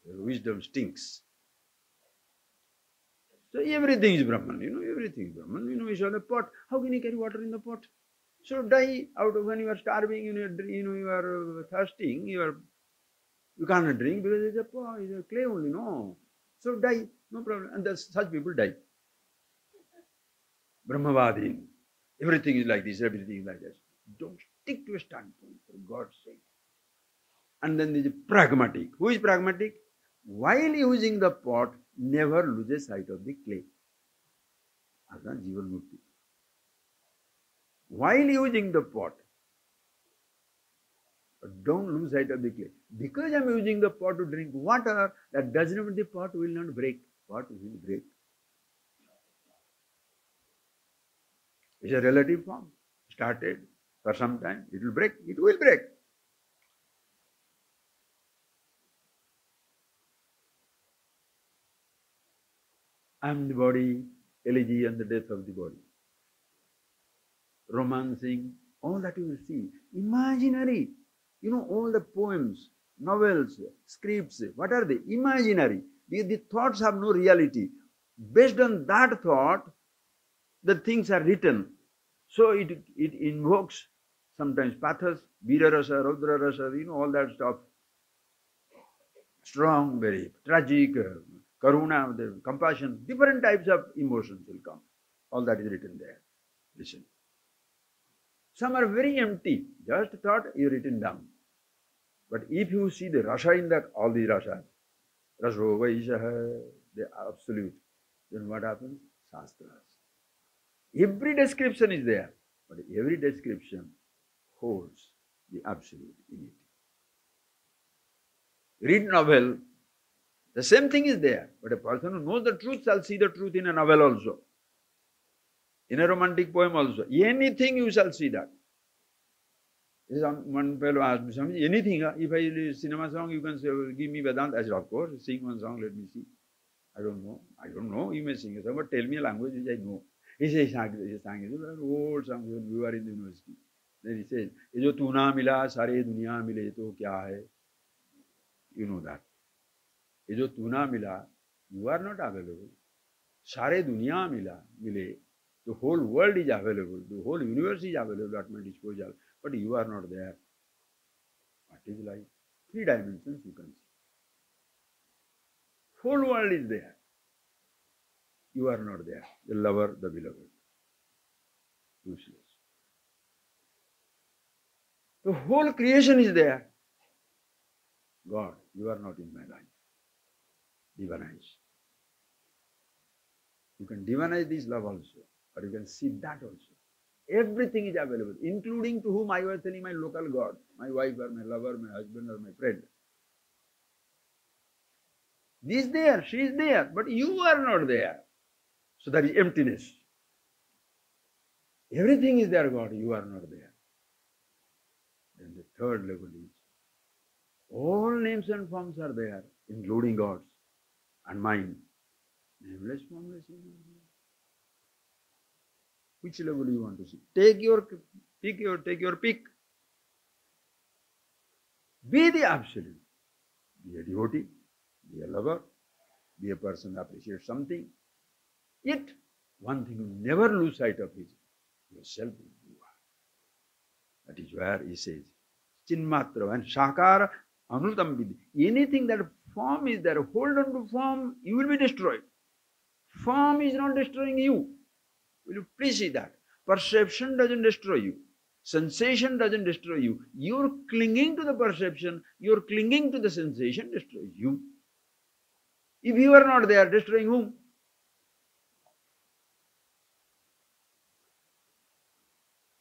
Wisdom stinks. So everything is Brahman, everything is Brahman. We saw the pot. How can you carry water in the pot? So die out of when you are starving, you are thirsting, you cannot drink because it's a pot, it's a clay only, no. So die, no problem. And such people die. Brahmavadin. Everything is like this, everything is like this. Don't stick to a standpoint, for God's sake. And then there is pragmatic. Who is pragmatic? While using the pot, never loses sight of the clay. Asana Jivan Mukti. While using the pot, don't lose sight of the clay. Because I am using the pot to drink water, that doesn't mean the pot will not break. Pot will break. It's a relative form. Started for some time, it will break. It will break. I am the body, elegy and the death of the body. Romancing, all that you will see. Imaginary. All the poems, novels, scripts, what are they? Imaginary. The thoughts have no reality. Based on that thought, the things are written. So it invokes sometimes pathos, Veera Rasa, Rudra Rasa, all that stuff. Strong, very tragic, karuna, the compassion, different types of emotions will come. All that is written there. Listen. Some are very empty, just thought you written down. But if you see the rasa in that, all the rasas, raso, vaishaha, the absolute, then what happens? Shastras. Every description is there, but every description holds the absolute in it. Read novel, the same thing is there, but a person who knows the truth shall see the truth in a novel also, in a romantic poem also. Anything you shall see that. One fellow asked me, Swami, anything, if I cinema song, you can say, give me Vedanta. I said, of course, sing one song, let me see. I don't know, you may sing a song, but tell me a language which I know. He says, he sang an old song when we were in the university. Then he says, "Ye jo tu na mila, sare duniya mile, to kya hai?" You know that. Ye jo tu na mila, you are not available. Sare duniya mile, the whole world is available, the whole universe is available at my disposal, but you are not there. What is life? 3 dimensions you can see. Whole world is there. You are not there. The lover, the beloved. Useless. The whole creation is there. God, you are not in my life. Divinize. You can divinize this love also, or you can see that also. Everything is available, including to whom I was telling my local God, my wife or my lover, my husband or my friend. This is there, she is there, but you are not there. So that is emptiness. Everything is there, God, you are not there. Then the third level is, all names and forms are there, including God's and mine. Nameless, formless. Which level you want to see? Take your pick. Be the absolute. Be a devotee, be a lover, be a person who appreciates something. Yet, one thing you never lose sight of is yourself who you are. That is where he says, Chinmatra and Shakara Anutam Vidhi. Anything that form is there, hold on to form, you will be destroyed. Form is not destroying you. Will you please see that? Perception doesn't destroy you. Sensation doesn't destroy you. You're clinging to the perception, you're clinging to the sensation, destroys you. If you are not there, destroying whom?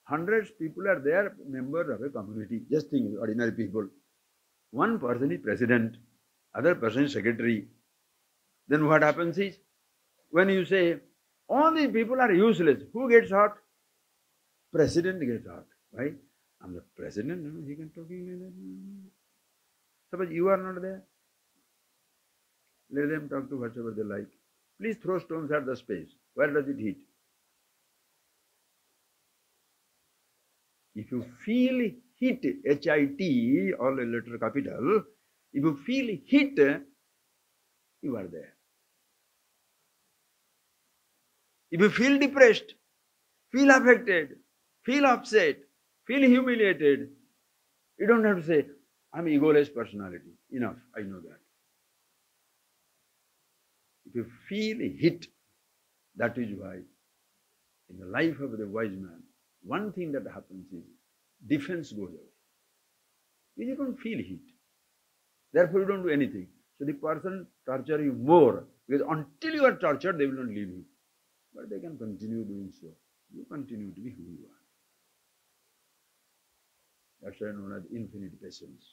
Hundreds of people are there, members of a community. Just think, ordinary people. One person is president, other person is secretary. Then what happens is, when you say, all these people are useless, who gets hurt? President gets hurt. Why? I'm the president, he can talk like that. Suppose you are not there. Let them talk to whatever they like. Please throw stones at the space. Where does it hit? If you feel hit, H-I-T, all a letter capital, if you feel hit, you are there. If you feel depressed, feel affected, feel upset, feel humiliated, you don't have to say, I'm egoless personality. Enough, I know that. If you feel hit, that is why in the life of the wise man, one thing that happens is defense goes away. You don't feel hit. Therefore, you don't do anything. So the person torture you more, because until you are tortured, they will not leave you. But they can continue doing so. You continue to be who you are. That's why known as infinite patience.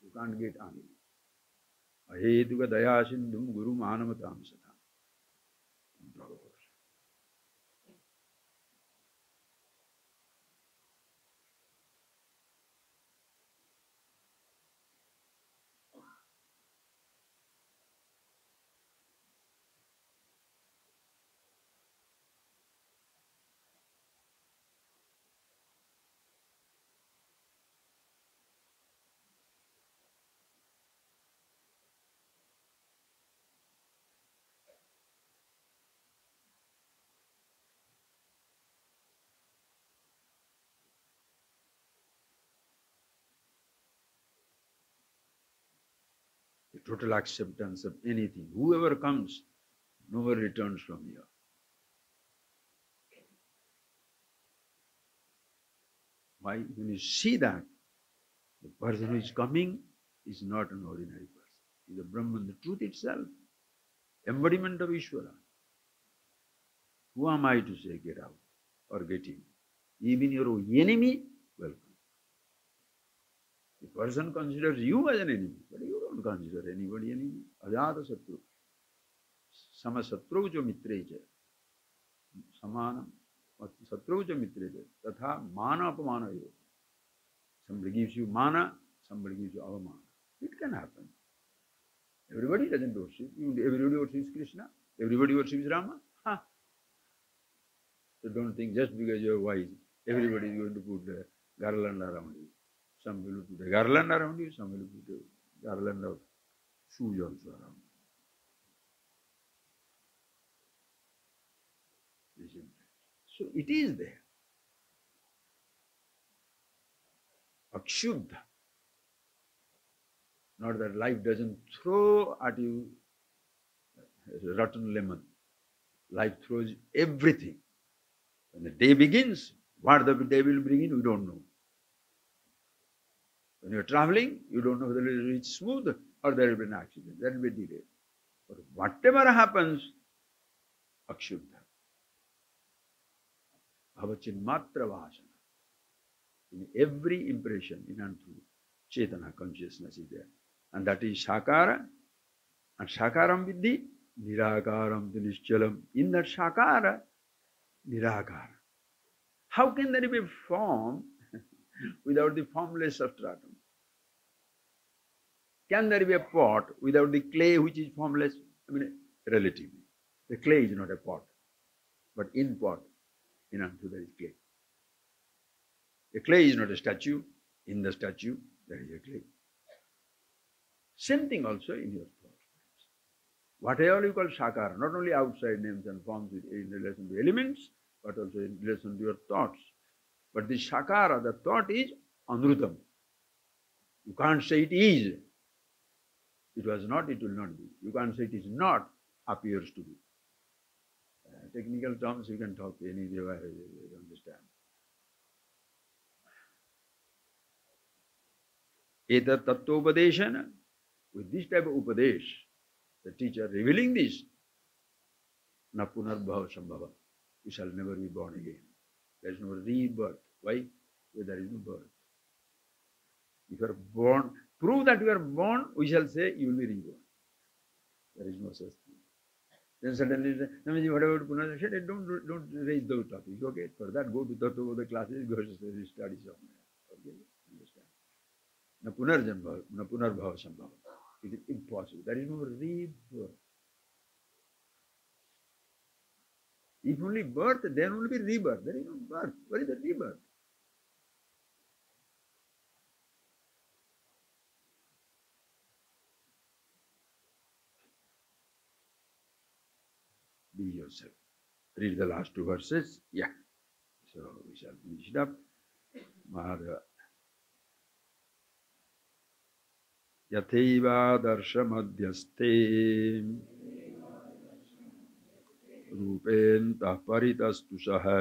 You can't get angry. Ahetuka daya sindhum guru manamatam satham. total acceptance of anything. Whoever comes, nobody returns from here. Why? When you see that, the person who is coming is not an ordinary person. He is the Brahman, the truth itself, embodiment of Ishvara. Who am I to say get out or get in? Even your enemy, welcome. The person considers you as an enemy, but you don't consider anybody enemy. Ajata Satru. Sama Satru jo mitreja. Samanam Satru jo mitreja. Tatha mana apamana yo. Somebody gives you mana, somebody gives you avamana. It can happen. Everybody doesn't worship. Everybody worships Krishna. Everybody worships Rama. Huh. So don't think just because you're wise, everybody is going to put a garland around you. Some will put a garland around you, some will put a garland of shoes also around you. So it is there. Akshuddha. Not that life doesn't throw at you a rotten lemon. Life throws everything. When the day begins, what the day will bring in, we don't know. When you're traveling, you don't know whether it will reach smooth or there will be an accident. There will be delay. But whatever happens, Akshuddha. Bhavachinmatra Vahasana. In every impression, in and through, Chetana consciousness is there. And that is Shakara. And Shakaram Vidhi, Nirakaram Nischyalam. In that Shakara, Nirakara. How can there be form without the formless substratum? Can there be a pot without the clay which is formless? I mean, relatively. The clay is not a pot, but in pot, in unto there is clay. The clay is not a statue. In the statue, there is a clay. Same thing also in your thoughts. Whatever you call Shakara, not only outside names and forms in relation to elements, but also in relation to your thoughts. But the Shakara, the thought is Anrutam. You can't say it is. It was not, it will not be. You can't say it is not, appears to be. Technical terms you can talk any way, you understand. Eta tattva upadeshana. With this type of upadesh, the teacher revealing this, na punarbhava sambhava. You shall never be born again. There is no rebirth. Why? Because there is no birth. If you are born, prove that you are born, we shall say you will be reborn. There is no such thing. Then suddenly, whatever Punarja said, don't raise those topics. Okay, for that go to the classes, go to study somewhere. Okay, understand? Na punarjanbhava, na punarbhava sambhava. It is impossible. There is no rebirth. If only birth, then only be rebirth. There is no birth. What is the rebirth? Be yourself. Read the last two verses. Yeah. So we shall finish it up. Mahara. Yatheva darshamadhyaste rupenta paritastusaha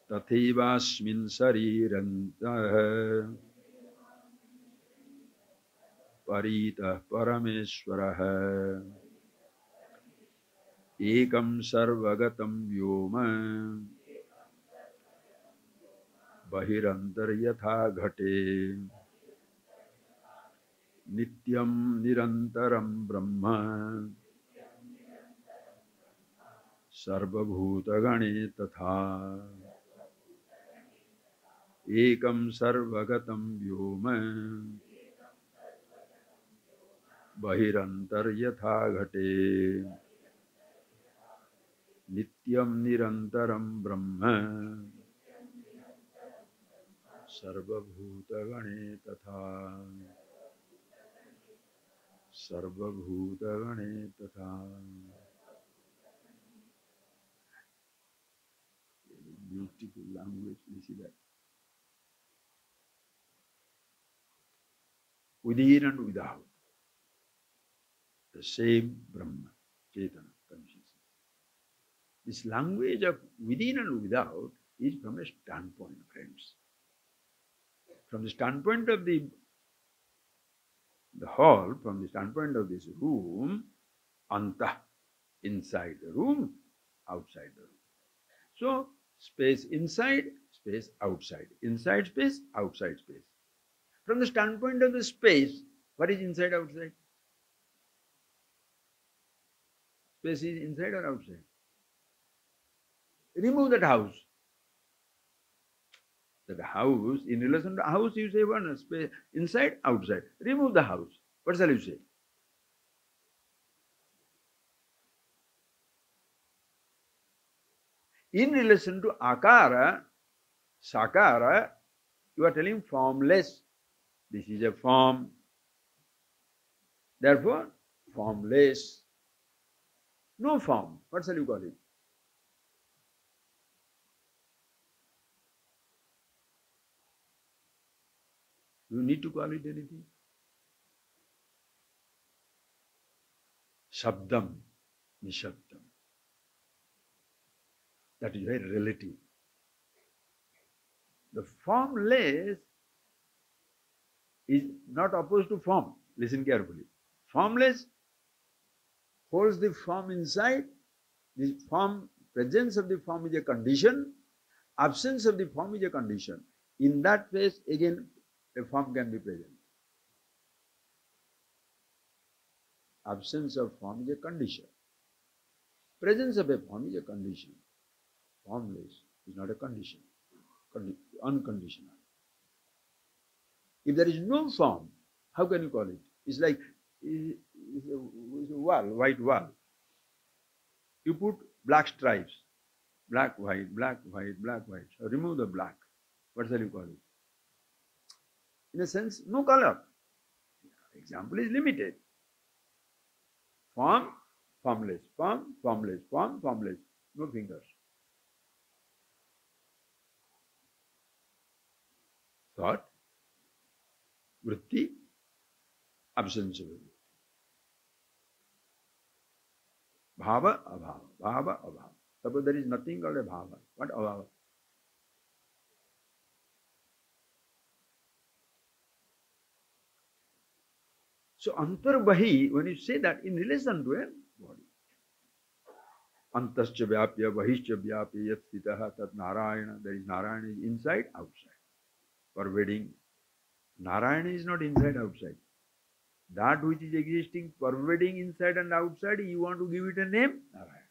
tathevasmin sarirantah parita parameshwaraha ekam sarvagatam vyoma bahirantar yatha ghate nityam nirantaram brahma sarvabhutagane tatha ekam sarvagatam vyoma bahirantar yatha ghate nityam nirantaram brahma sarvabhutagane tatha sarvabhutagane tatha. Beautiful language, you see that. within and without, the same Brahma, Chaitanya, consciousness. This language of within and without is from a standpoint, friends. From the standpoint of the hall, from the standpoint of this room, anta, inside the room, outside the room. So, space inside, space outside. Inside space, outside space. From the standpoint of the space, what is inside, outside? Space is inside or outside? Remove that house. That house, in relation to house, you say one, space, inside, outside. Remove the house. What shall you say? In relation to akara, sakara, you are telling formless. This is a form. Therefore, formless. No form. What shall you call it? You need to call it anything. Shabdam, nishabdam. That is very relative. The formless is not opposed to form. Listen carefully. Formless holds the form inside. The form, presence of the form is a condition. Absence of the form is a condition. In that case, again, a form can be present. Absence of form is a condition. Presence of a form is a condition. Formless is not a condition. Unconditional. If there is no form, how can you call it? It's like it's a wall, white wall. You put black stripes, black, white, black, white, black, white. So remove the black. What shall you call it? In a sense, no color. Example is limited. Form, formless. Form, formless. Form, formless. No fingers. Thought, vritti, absence of it. Bhava, abhava. Bhava, abhava. Suppose there is nothing called a bhava. What abhava? So, antarbahi, when you say that in relation to a body, antascha vyapya, bahischa vyapya, yat sthitaha tat narayana, there is narayana is inside, outside. Pervading. Narayana is not inside, outside. That which is existing, pervading inside and outside, you want to give it a name? Narayana.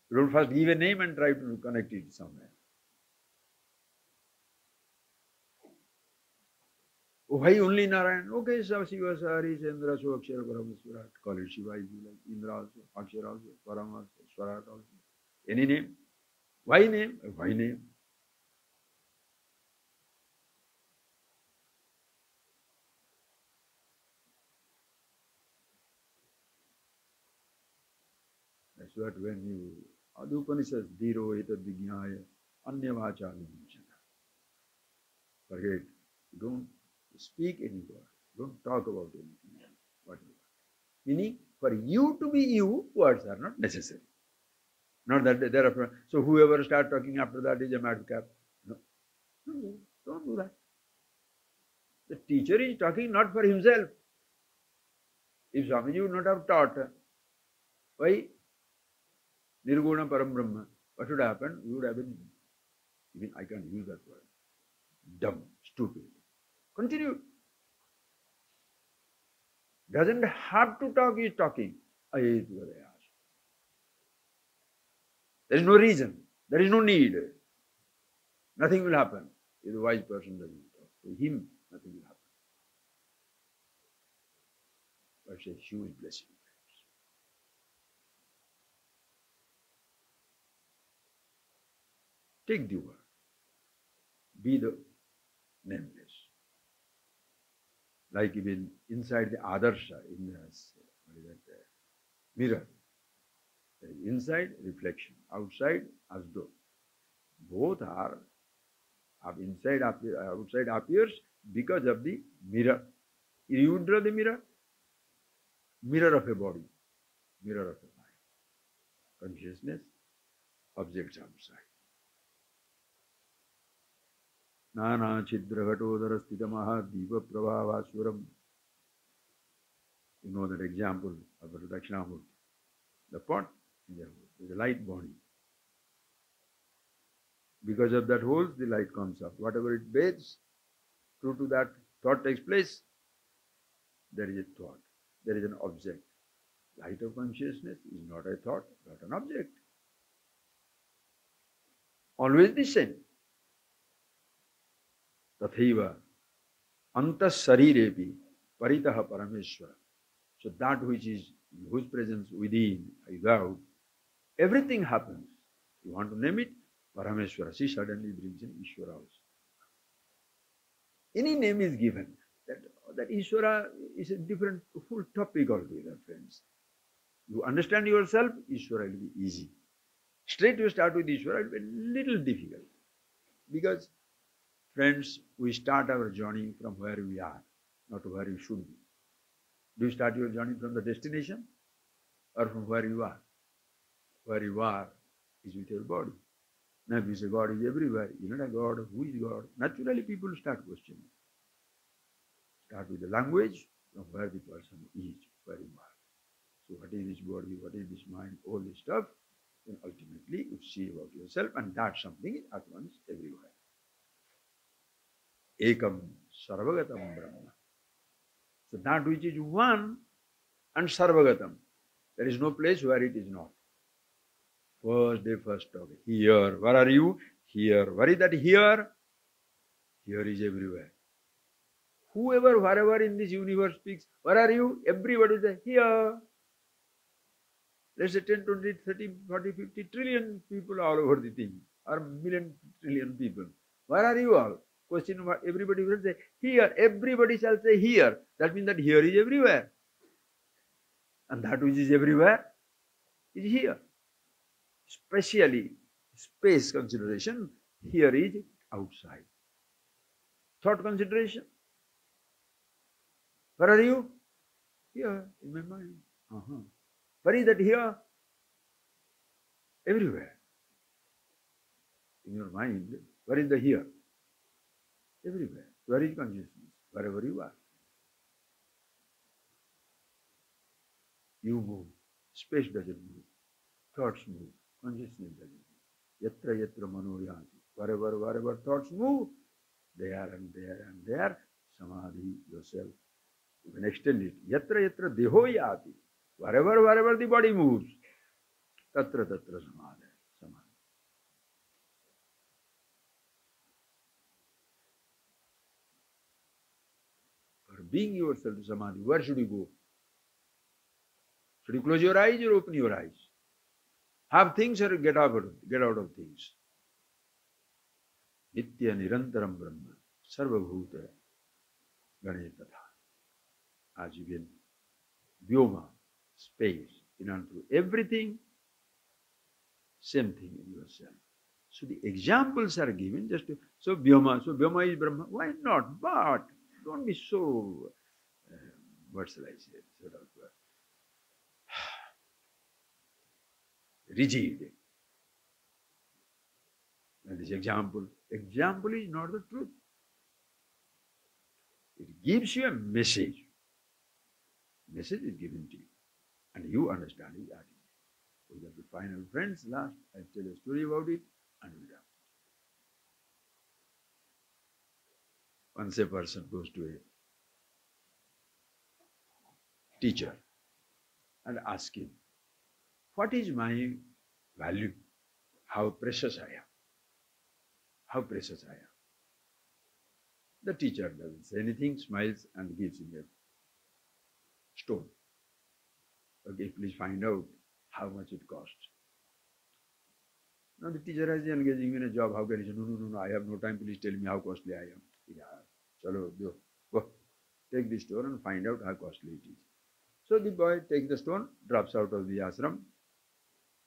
You don't first give a name and try to connect it somewhere. Oh, why only Narayan? Okay, so Shiva, Sari, Chandra, so Akshara, Parama, Swarat. Call it Shiva if you like. Indra also, Akshara also, Parama also, Swarat also. Any name? Why name? Why name? That's what when you, the Upanishads, Dhiro, Etad Vijnaya, Anyavacha Vimchana. Forget. Don't speak any word. Don't talk about anything else. Whatever. Meaning, for you to be you, words are not necessary. Not that there are. So whoever starts talking after that is a madcap. No. No, don't do that. The teacher is talking not for himself. If Swamiji would not have taught, why? Nirguna Param Brahma. What would happen? We would have been, even I can't use that word, dumb, stupid. Continue. Doesn't have to talk, he is talking. There is no reason. There is no need. Nothing will happen. If the wise person doesn't talk. For him, nothing will happen. But it's a huge blessing. Take the word. Be the nameless. Like even inside the adarsha, in the mirror. Inside, reflection. Outside, asdo. Both are inside, outside appears because of the mirror. You draw the mirror, mirror of a body, mirror of a mind. Consciousness, objects outside. Nana chidra ghatodara sthitamaha diva prabhavaswaram. You know that example of the Dakshinamurti. The pot is a light body. Because of that holes, the light comes up. Whatever it bathes, true to that thought takes place, there is a thought. There is an object. Light of consciousness is not a thought, not an object. Always the same. Tathaiva antas sarirepi paritaha parameshwara. So that which is whose presence within, without, everything happens. You want to name it? Parameshwara. She suddenly brings in Ishvara also. Any name is given. That Ishvara is a different, full topic altogether, friends. You understand yourself, Ishvara will be easy. Straight you start with Ishvara, it will be a little difficult. Because, friends, we start our journey from where we are, not where you should be. Do you start your journey from the destination or from where you are? Where you are is with your body. Now if you say God is everywhere, you're not a God, who is God? Naturally people start questioning. Start with the language from where the person is, where you are. So what is this body, what is this mind, all this stuff, then ultimately you see about yourself, and that something is at once everywhere. Ekam sarvagatam brahma. So that which is one and sarvagatam, there is no place where it is not. First day, first talk. Here, where are you? Here. Where is that here? Here is everywhere. Whoever, wherever in this universe speaks, where are you? Everybody says, here. Let's say 10, 20, 30, 40, 50 trillion people all over the thing, or million, trillion people. Where are you all? Question mark, everybody will say, here. Everybody shall say, here. That means that here is everywhere. And that which is everywhere is here. Especially space consideration, here is outside. Thought consideration. Where are you? Here, in my mind. Where is that here? Everywhere. In your mind, where is the here? Everywhere. Where is consciousness? Wherever you are. You move. Space doesn't move. Thoughts move. Consciousness doesn't move. Yatra yatra manoyanti. Wherever thoughts move, there and there and there, samadhi yourself. You can extend it. Yatra yatra deho yati. Wherever the body moves, tatra samadhi. For being yourself to samadhi, where should you go? Should you close your eyes or open your eyes? Have things or get out of things. Nitya nirantaram brahma sarvabhuta gane tatha. As you can vyoma, space, in and through everything, same thing in yourself. So the examples are given just to, so vyoma is Brahma. Why not? But don't be so, what shall I say, sort of rigid. And this example is not the truth. It gives you a message. Message is given to you. And you understand it. So that the final friends, last, I'll tell a story about it and we're done. Once a person goes to a teacher and asks him, what is my value? How precious I am. How precious I am. The teacher doesn't say anything, smiles and gives him a stone. Okay, please find out how much it costs. Now the teacher has engaging in a job. How can he say, no, I have no time, please tell me how costly I am. Yeah, chalo, go. Take the stone and find out how costly it is. So the boy takes the stone, drops out of the ashram,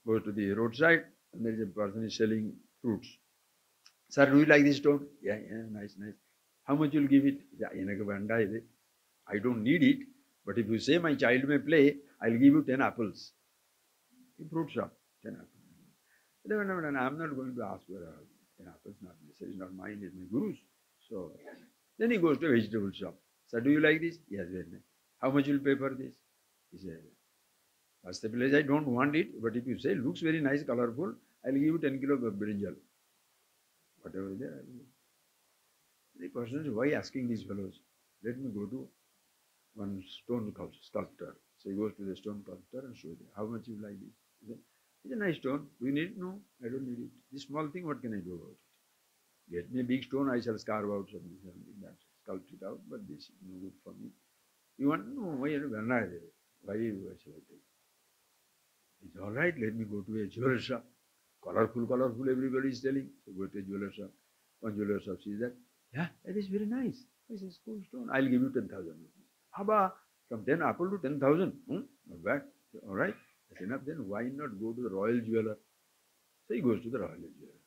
goes to the roadside, and there is a person is selling fruits. Sir, do you like this stone? Yeah, nice. How much you'll give it? Yeah, I don't need it, but if you say my child may play, I'll give you 10 apples. In fruit shop, 10 apples. No, no, no, no, I'm not going to ask for 10 apples, not necessary, it's not mine, it's my guru's. So then he goes to a vegetable shop. Sir, do you like this? Yes, very nice. How much will you pay for this? He says, first the place, I don't want it, but if you say looks very nice, colorful, I'll give you 10 kilo of brinjal. Whatever is there, I will give. The question is, why asking these fellows? Let me go to one stone sculptor. So he goes to the stone sculptor and shows him, how much you like this? He said, it's a nice stone. Do you need it? No, I don't need it. This small thing, what can I do about it? Get me a big stone, I shall carve out something, that's sculpt it out, but this is no good for me. You want, no, why shall I take? It's all right, let me go to a jeweler shop. Colorful, colorful, everybody is telling. So go to a jeweler shop. One jeweler shop sees that. Yeah, that is very nice. This is cool stone. I'll give you 10,000 rupees. Haba, from 10 apple to 10,000. Not bad. So, all right, that's enough. Then why not go to the royal jeweler? So he goes to the royal jeweler.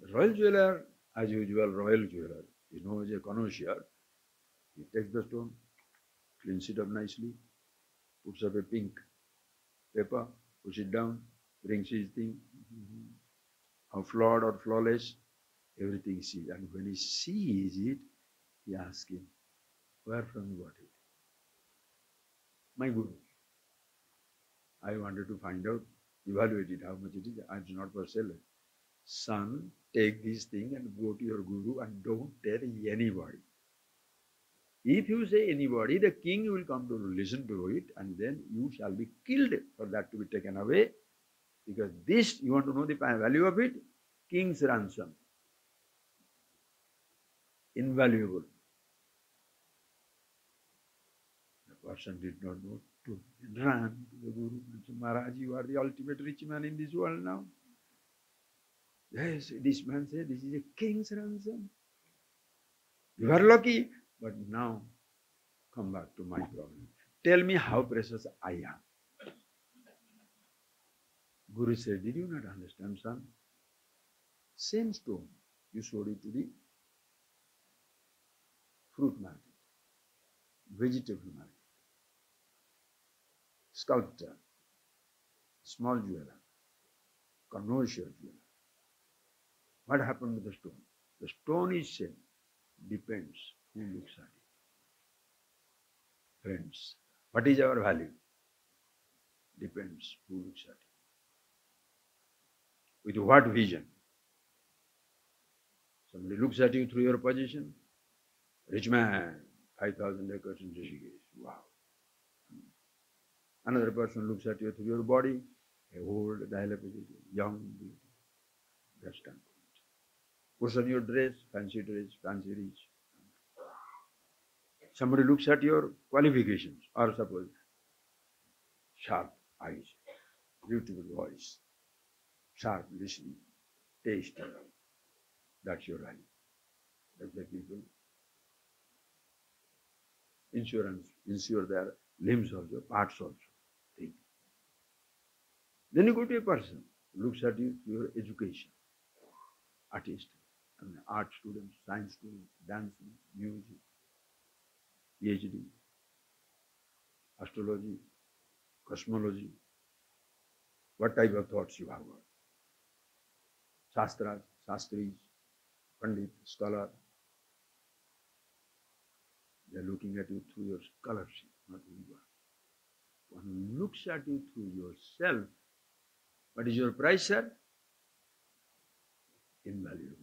The royal jeweler, as usual, royal jeweler, is known as a connoisseur. He takes the stone, cleans it up nicely, puts up a pink paper, puts it down, brings his thing. How flawed or flawless, everything he sees. And when he sees it, he asks him, where from you got it? My guru. I wanted to find out, evaluate it, how much it is. It's not for sale. Son, take this thing and go to your guru and don't tell anybody. If you say anybody, the king will come to listen to it and then you shall be killed for that to be taken away. Because this, you want to know the value of it? King's ransom. Invaluable. The person did not know to run to the Guru and say, Maharaj, you are the ultimate rich man in this world now. Yes, this man said, this is a king's ransom. You are lucky, but now come back to my problem. Tell me how precious I am. Guru said, did you not understand, son? Same stone, you showed it to the fruit market, vegetable market, sculptor, small jeweler, connoisseur jeweler. What happened to the stone? The stone is same. Depends who looks at it. Friends, what is our value? Depends who looks at it. With what vision? Somebody looks at you through your position. Rich man, 5,000 acres in Rishikesh. Wow. Another person looks at you through your body. Old, dilapidated, young, beautiful. That's standpoint. Puts on your dress, fancy rich. Somebody looks at your qualifications, or suppose sharp eyes, beautiful voice, sharp listening, taste. That's your value. That's the people. Insure their limbs also, parts also. Think. Then you go to a person who looks at you through your education, artist, art students, science students, dancing, music, PhD, astrology, cosmology, what type of thoughts you have got. Shastras, Shastris, Pandit, scholar, they are looking at you through your scholarship, not who you are. One who looks at you through yourself, what is your price, sir? Invaluable.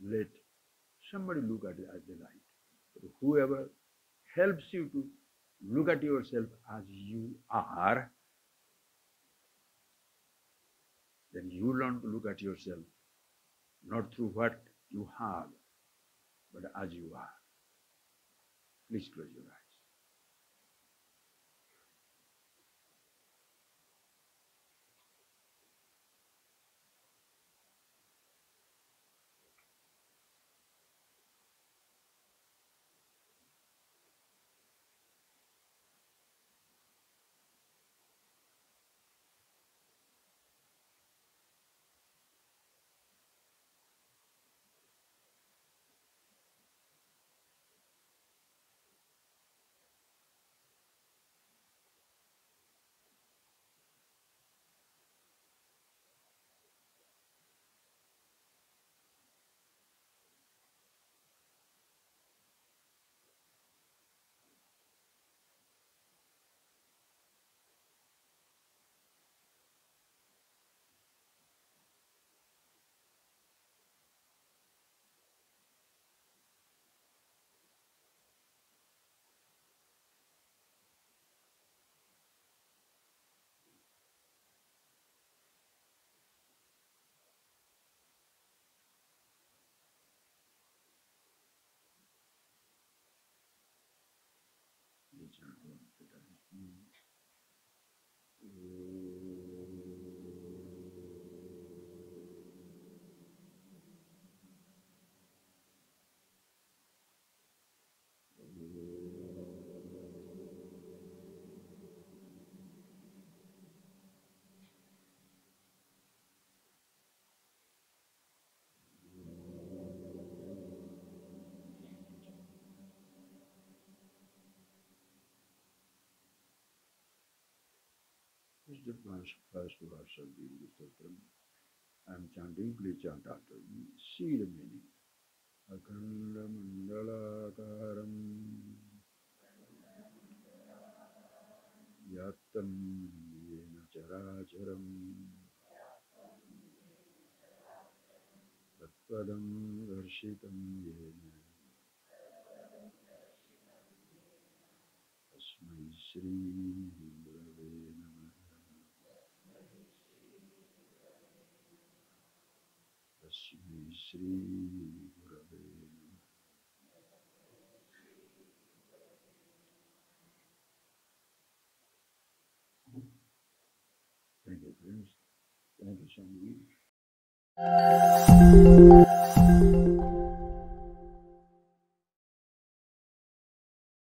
Let somebody look at it as they like. But whoever helps you to look at yourself as you are, then you learn to look at yourself not through what you have, but as you are. Please close your eyes. the first verse of the Sutram. I am chanting, please chant after me. See the meaning. Akanda Mandalakaram Yatam Yena Characharam Tatpadam Darshitam Yena Asmai Shri Gurave Namaha Asmai Shri Gurave Namaha. Thank you, friends. Thank you, Swami.